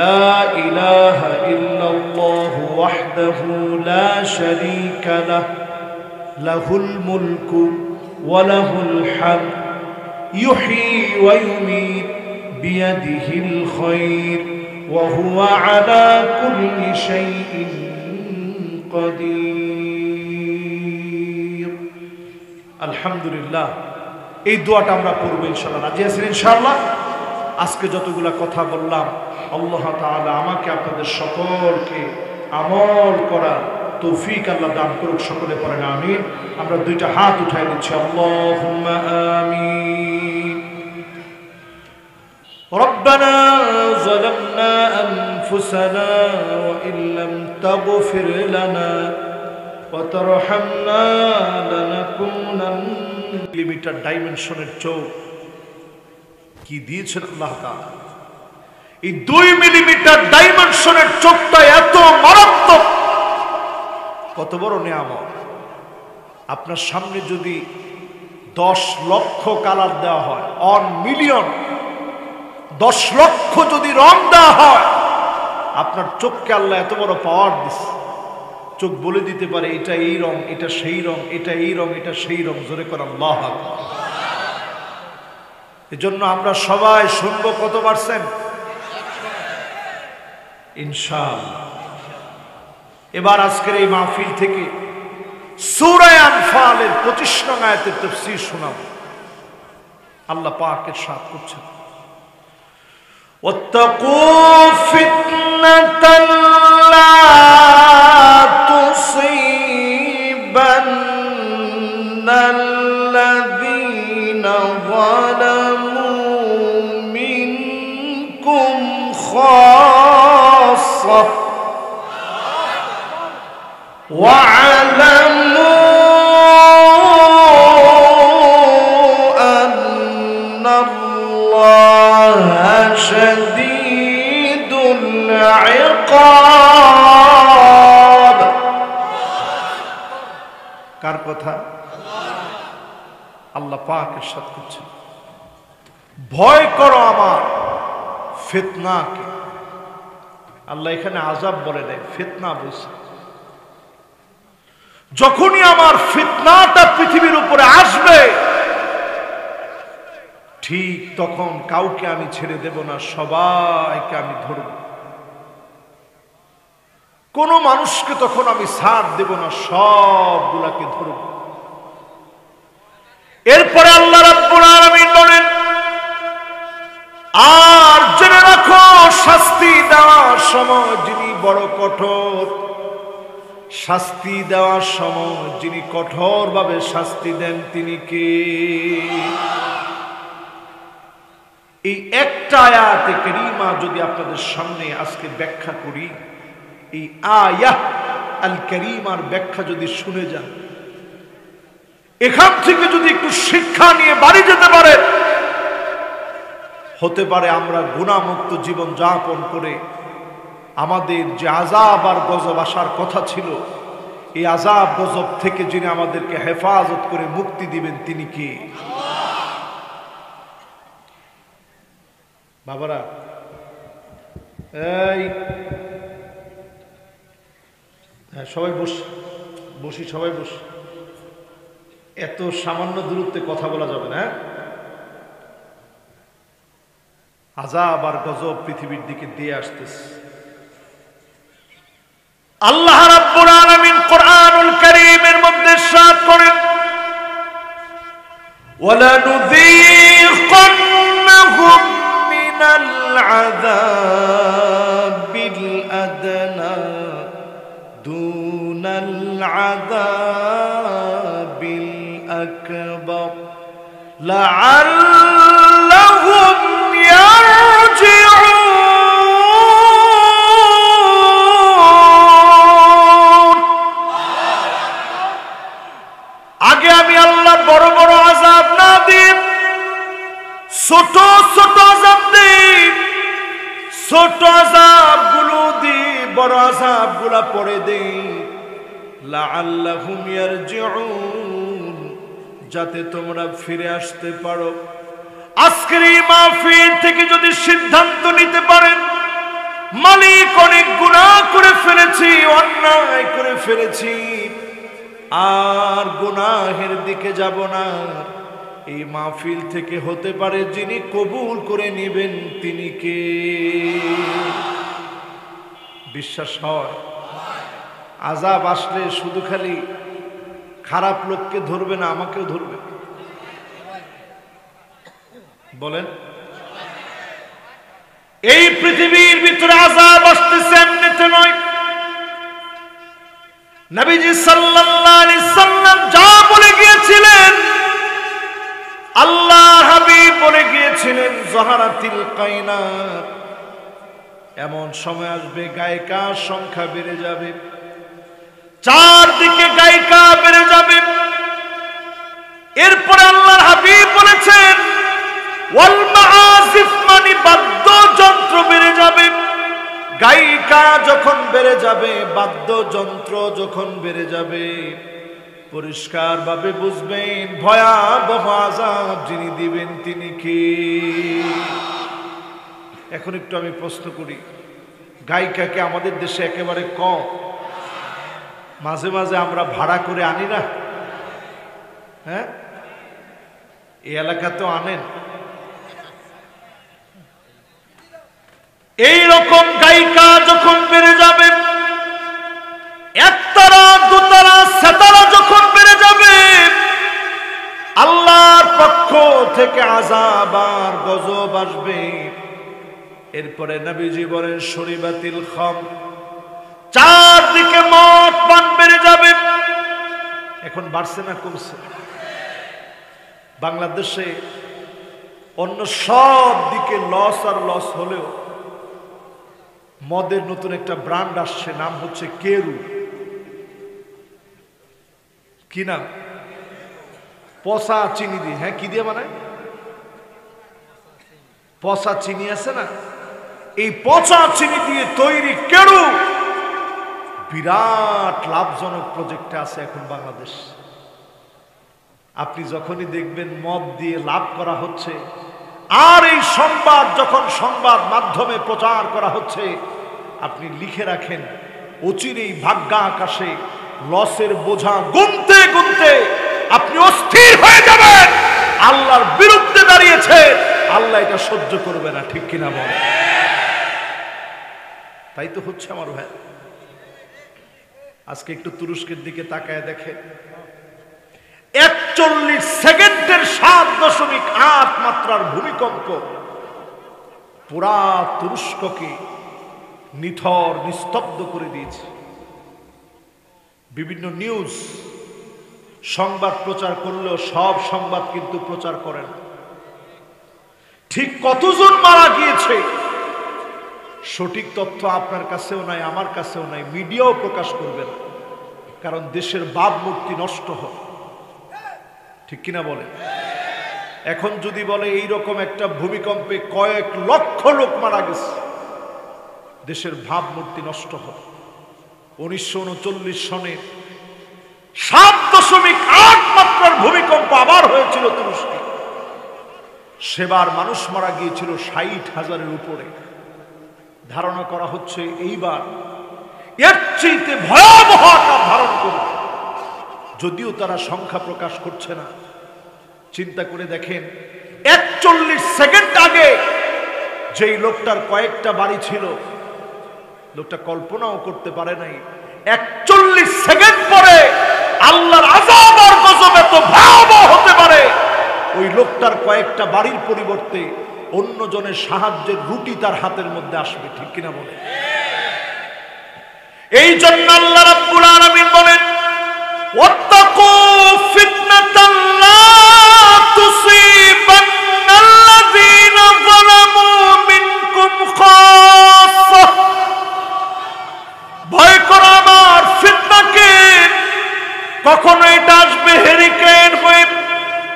লা ইলাহা ইল্লাল্লাহু ওয়াহদাহু লা শারীকা লাহ, লাহুল মুলকু ওয়া লাহুল হামদ, ইউহয়ী ওয়া ইউমীত বিয়াদিহিল খায়র ওয়া হুয়া আলা কুল্লি শাইইন কাদির। আলহামদুলিল্লাহ, এই দোয়াটা আমরা পড়ব ইনশাআল্লাহ। রাজি আছেন ইনশাআল্লাহ? আজকে যতগুলা কথা বললাম, আল্লাহ তাআলা আমাকে আপনাদের সকলকে আমল করার তৌফিক আল্লাহ দান করুক। সকলে পড়েন আমিন। আমরা দুইটা হাত উঠাই দিচ্ছি, আল্লাহুম্মা আমিন। রব্বানা যালামনা আনফুসানা ওয়া ইল্লাম তাগফির লানা ওয়া তারহামনা লানাকুনান্না। মিলিমিটার ডাইমেনশনের চোখ কি দিয়েছেন আল্লাহ তাআলা। এই 2 মিলিমিটার ডাইমেনশনের চোখটা এত মারাত্মক, কত বড় নিয়ামত। আপনার সামনে যদি 10 লক্ষ কালার দেওয়া হয়, 1 মিলিয়ন, 10 লক্ষ যদি রং দেওয়া হয়, আপনার চোখকে আল্লাহ এত বড় পাওয়ার দিচ্ছে। চোখ বলে দিতে পারে এটা এই রং, এটা সেই রং, এটা এই রং, এটা সেই রং। জোরে করে আল্লাহু আকবার। এজন্য আমরা সবাই শুনবো কত পারছেন্ট ইনশাআল্লাহ। এবার আজকের এই মাহফিল থেকে সূরা আনফালের 25 নং আয়াতের তাফসীর শোনাবো। আল্লাহ পাক ইরশাদ করছেন, ওয়াত্তাকু ফিতনাতান লা তুসিবান্নাল্লাযীনা যালামু মিনকুম খাসসা واعلموا أن الله شديد العقاب। কার কথা? আল্লাহ পাক ইরশাদ করছেন, ভয় করো আমার ফিতনাকে। আল্লাহ এখানে আযাব বলে দেয়, ফিতনা বলছে। যখনই আমার ফিতনাটা পৃথিবীর উপরে আসবে, ঠিক তখন কাউকে আমি ছেড়ে দেব না, সবাইকে আমি ধরব। কোন মানুষকে তখন আমি ছাড় দেব না, সবগুলাকে ধরব। এরপরে আল্লাহ রাব্বুল আলামিন বলেন, আর জেনে রাখো শাস্তি দেওয়ার সময় যিনি বড় কঠোর, শাস্তি দেওয়ার সময় যিনি কঠোরভাবে শাস্তি দেন তিনি কে? এই একটা আয়াতে কারীমা যদি আপনাদের সামনে আজকে ব্যাখ্যা করি, এই আয়াত আল কারীমার ব্যাখ্যা যদি শুনে যান, এখান থেকে যদি একটু শিক্ষা নিয়ে বাড়ি যেতে পারে, হতে পারে আমরা গুনাহমুক্ত জীবন যাপন করে আমাদের যে আযাব আর গজব আসার কথা ছিল, এই আযাব গজব থেকে যিনি আমাদেরকে হেফাজত করে মুক্তি দিবেন তিনি কে? বাবারা, এই সবাই বসি, সবাই বসি। এত সামান্য দূরত্বে কথা বলা যাবে না। আযাব আর গজব পৃথিবীর দিকে দিয়ে আসতেছে। আল্লাহ রাব্বুল আলামিন কোরআনুল কারীমের মধ্যে ইরশাদ করেন ওয়ালানুযীকান্নাহুম মিনাল আযাবিল আদনা দুনাল আযাবিল আকবার লাআল্লাহুম ইয়ারজিউন। আগে আমি আল্লাহ বড় বড় আযাব না দিই, ছোট ছোট আযাব দিই, ছোট আযাব গুলো দিই, বড় আযাব গুলা পড়ে দেই। লাআল্লাহুম ইয়ারজিউন, যাতে তোমরা ফিরে আসতে পারো। আজকের এই মাহফিল থেকে যদি সিদ্ধান্ত নিতে পারেন মালিক অনেক গুনাহ করে ফেলেছি, অন্যায় করে ফেলেছি, আর গুনাহের দিকে যাব না, এই মাহফিল থেকে হতে পারে যিনি কবুল করে নেবেন তিনি কে? বিশ্বাস হয়? আযাব আসলে শুধু খালি খারাপ লোককে ধরবে না, আমাকেও ধরবে। বলেন, এই পৃথিবীর ভিতরে আযাব আসতেছে এমনিতে নয়। নবীজি সাল্লাল্লাহু আলাইহি সাল্লাম যা বলে গিয়েছিলেন, আল্লাহ হাবিব বলে গিয়েছিলেন যাহারাতিল কায়নাত, এমন সময় আসবে গায়িকার সংখ্যা বেড়ে যাবে, চারদিকে গায়িকা বেড়ে যাবে। এরপর আল্লাহর হাবিব বলেছেন ওয়াল মাআসিফ, মানে বাদ্যযন্ত্র বেড়ে যাবে। গায়িকা যখন বেড়ে যাবে, বাদ্যযন্ত্র যখন বেড়ে যাবে, পরিষ্কার ভাবে বুঝবেন ভয়াবহ আযাব যিনি দিবেন তিনি কে? এখন একটু আমি প্রশ্ন করি, গায়িকাকে আমাদের দেশে একেবারে কম, মাঝে মাঝে আমরা ভাড়া করে আনি না? হ্যাঁ, এই এলাকাতেও আনেন। এই রকম গায়িকা যখন বেড়ে যাবে, একতারা দুতারা সেতারা যখন বেড়ে যাবে, আল্লাহর পক্ষ থেকে আযাব আর গজব আসবে। এরপরে নবীজি বলেন শরীবাতিল খাম, চারদিকে মদ পান বেড়ে যাবে। এখন বাড়ছে না কমছে? বাংলাদেশে অন্য সব দিকে লস আর লস হলেও মদের নতুন একটা ব্র্যান্ড আসছে, নাম হচ্ছে কেরু। কি নাম? পচা চিনি দিয়ে। হ্যাঁ, কি দিয়ে বানায়? পচা চিনি আছে না, এই পচা চিনি দিয়ে তৈরি কেরু বিরাট লাভজনক প্রজেক্টে আছে এখন বাংলাদেশ। আপনি যখনই দেখবেন মদ দিয়ে লাভ করা হচ্ছে, আর এই সংবাদ যখন সংবাদ মাধ্যমে প্রচার করা হচ্ছে, আপনি লিখে রাখেন অচিরেই ভাগ্যা আকাশে লসের বোঝা গুনতে গুনতে আপনি অস্থির হয়ে যাবেন। আল্লাহর বিরুদ্ধে দাঁড়িয়েছে, আল্লাহ এটা সহ্য করবে না। ঠিক কিনা বল? তাই তো হচ্ছে আমার ভাই। আজকে একটু তুরস্কের দিকে তাকায় দেখেন, 41 সেকেন্ডের 7.8 মাত্রার ভূমিকম্প পুরা তুরস্ককে নিথর নিস্তব্ধ করে দিয়েছে। বিভিন্ন নিউজ সংবাদ প্রচার করলেও সব সংবাদ কিন্তু প্রচার করে না। ঠিক কতজন মারা গিয়েছে সঠিক তথ্য আপনার কাছেও নাই, আমার কাছেও নাই, মিডিয়াও প্রকাশ করবে না, কারণ দেশের ভাবমূর্তি নষ্ট হয়। ঠিক কিনা বলে? এখন যদি বলে এইরকম একটা ভূমিকম্পে কয়েক লক্ষ লোক মারা গেছে, দেশের ভাবমূর্তি নষ্ট হয়। 1939 সনে 7.8 মাত্রার ভূমিকম্প আবার হয়েছিল তুরস্কে। সেবার মানুষ মারা গিয়েছিল 60,000-এর উপরে। ধারণা করা হচ্ছে এইবার এর চেয়ে ভয়াবহ আকার ধারণ করবে, যদিও তারা সংখ্যা প্রকাশ করছে না। চিন্তা করে দেখেন, 41 সেকেন্ড আগে যেই লোকটার কয়েকটা বাড়ি ছিল, লোকটা কল্পনাও করতে পারে নাই 41 সেকেন্ড পরে আল্লাহর আযাব আর গজব এত ভয়াবহ হতে পারে, ওই লোকটার কয়েকটা বাড়ির পরিবর্তে অন্যজনের সাহায্যের রুটি তার হাতের মধ্যে আসবে। ঠিক কিনা বলে? এই জন্য আল্লাহ রাব্বুল আলামিন বলেন, ওয়াত্তাকু ফিতনাতান লা তুসিবান্নাল্লাযীনা যালামু মিনকুম খাসসা। ভয় করো আমার ফিতনাকে। কখনো এটা আসবে হেরিকেন হয়ে,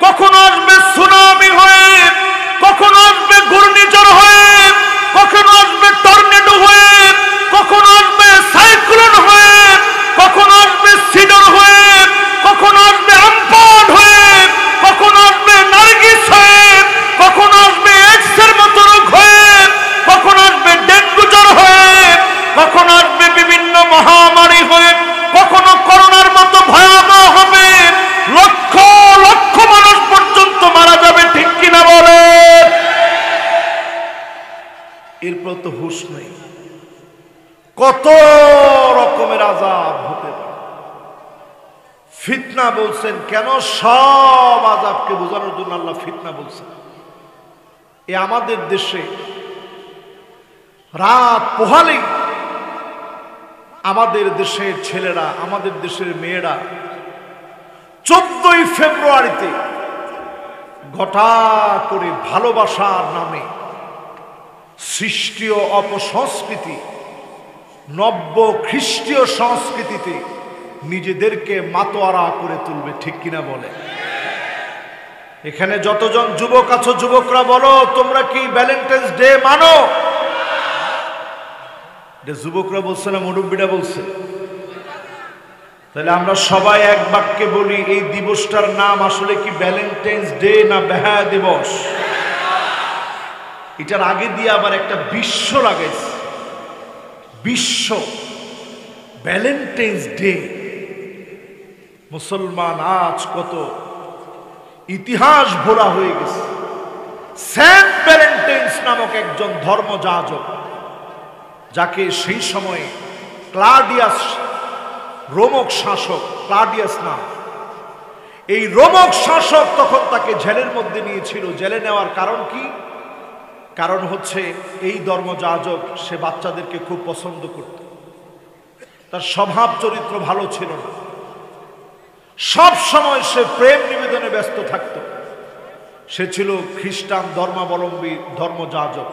কখনো আসবে সুনামি হয়ে, কখনো আসবে ঘূর্ণিঝড় হয়ে, কখনো আসবে টর্নেডো হয়ে, কখনো আসবে সাইক্লোন হয়ে, কখনো আসবে সিডর হয়ে, কখনো আসবে আমপান হয়ে, কখনো আসবে নার্গিস হয়ে, কখনো আসবে এডসের মতো রোগ হয়ে, কখনো আসবে ডেঙ্গু জ্বর হয়ে, কখনো আসবে বিভিন্ন মহামারী হয়ে, কখনো করোনার মতো ভয়াবহ হবে, লক্ষ লক্ষ মানুষ পর্যন্ত মারা যাবে। ঠিক কিনা বলে? এরপর তো হুঁশ নেই, কত রকমের আযাব হতে পারে। ফিতনা বলছেন কেন? সব আযাবকে বোঝানোর জন্য আল্লাহ ফিতনা বলছেন। এ আমাদের দেশে রাত পোহালেই আমাদের দেশের ছেলেরা, আমাদের দেশের মেয়েরা 14ই ফেব্রুয়ারিতে ঘটা করে ভালোবাসার নামে সৃষ্টীয় অপসংস্কৃতি, নব্য খ্রিস্টীয় সংস্কৃতিতে নিজেদেরকে মাতোয়ারা করে তুলবে। ঠিক কিনা বলে? এখানে যতজন যুবক আছো, যুবকরা বলো, তোমরা কি ভ্যালেন্টাইন্স ডে মানো? যুবকরা বলছে না মুরব্বীরা বলছে? তাহলে আমরা সবাই এক বাক্যে বলি, এই দিবসটার নাম আসলে কি ভ্যালেন্টাইন্স ডে না বেহায়া দিবস? এটার আগে দিয়ে আবার একটা বিশ্ব লাগাইছে, বিশ্ব ভ্যালেন্টাইন্স ডে। মুসলমান আজ কত ইতিহাস ভরা হয়ে গেছে। সেন্ট ভ্যালেন্টাইন্স নামক একজন ধর্মযাজক, যাকে সেই সময়ে ক্লাডিয়াস, রোমক শাসক ক্লাডিয়াস নাম, এই রোমক শাসক তখন তাকে জেলের মধ্যে নিয়েছিল। জেলে নেওয়ার কারণ কি? কারণ হচ্ছে এই ধর্মযাজক সে বাচ্চাদেরকে খুব পছন্দ করত, তার স্বভাব চরিত্র ভালো ছিল না, সব সময় সে প্রেম নিবেদনে ব্যস্ত থাকত। সে ছিল খ্রিস্টান ধর্মাবলম্বী ধর্মযাজক।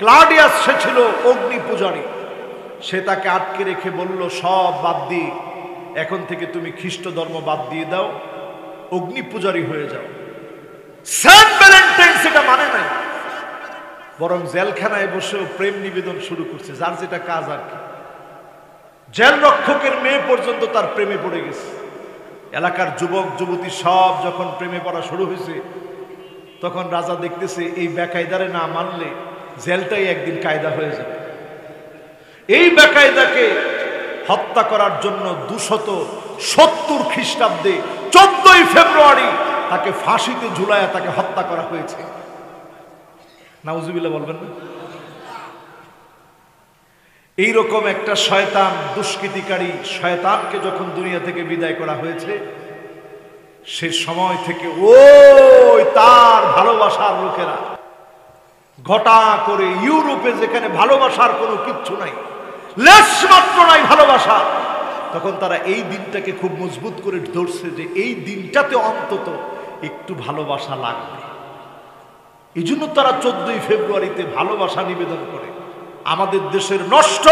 ক্লাডিয়াস সে ছিল অগ্নি পূজারী। সে তাকে আটকে রেখে বলল, সব বাদ দিয়ে এখন থেকে তুমি খ্রিস্ট ধর্ম বাদ দিয়ে দাও, অগ্নি পূজারী হয়ে যাও। সেন্ট ভ্যালেন্টাইন সেটা মানে নাই, বরং জেলখানায় বসেও প্রেম নিবেদন শুরু করছে, যার যেটা কাজ আর কি। জেল রক্ষকের মেয়ে পর্যন্ত তার প্রেমে পড়ে গেছে। এলাকার যুবক যুবতী সব যখন প্রেমে পড়া শুরু হয়েছে, তখন রাজা দেখতেছে এই বেকায়দারে না মানলে জেলটাই একদিন কায়দা হয়ে যাবে। এই বেকায়দাকে হত্যা করার জন্য 270 খ্রিস্টাব্দে 14ই ফেব্রুয়ারি তাকে ফাঁসিতে ঝুলায়া তাকে হত্যা করা হয়েছে। নাউজুবিল্লাহ বলবেন না? এইরকম একটা শয়তান, দুষ্কৃতিকারী শয়তানকে যখন দুনিয়া থেকে বিদায় করা হয়েছে, সে সময় থেকে ওই তার ভালোবাসার লোকেরা ঘটা করে ইউরোপে, যেখানে ভালোবাসার কোনো কিচ্ছু নাই, লেশ মাত্র নাই ভালোবাসা, তখন তারা এই দিনটাকে খুব মজবুত করে ধরছে যে এই দিনটাতে অন্তত একটু ভালোবাসা লাগবে। এই জন্য তারা 14ই ফেব্রুয়ারিতে ভালোবাসা নিবেদন করে। আমাদের দেশের নষ্ট,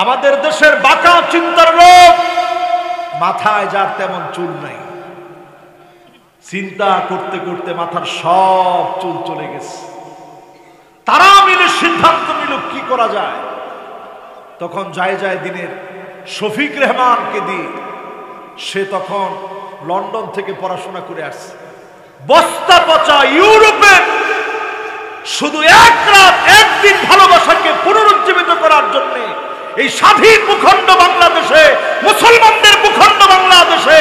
আমাদের দেশের বাঁকা চিন্তার লোক, মাথায় যার তেমন চুল নাই, চিন্তা করতে করতে মাথার সব চুল চলে গেছে। তারা মিলে সিদ্ধান্ত নিল কি করা যায়। তখন যায় দিনের শফিক রেহমানকে দিয়ে, সে তখন লন্ডন থেকে পড়াশোনা করে আসছে, বস্তা পচা ইউরোপে শুধু এক রাত একদিন ভালোবাসাকে পুনরুজ্জীবিত করার জন্য এই স্বাধীন ভূখণ্ড বাংলাদেশে, মুসলমানদের ভূখণ্ড বাংলাদেশে,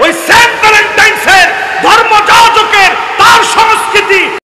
ওই সেন্ট ভ্যালেন্টাইন্সের ধর্মযাজকের তার সংস্কৃতি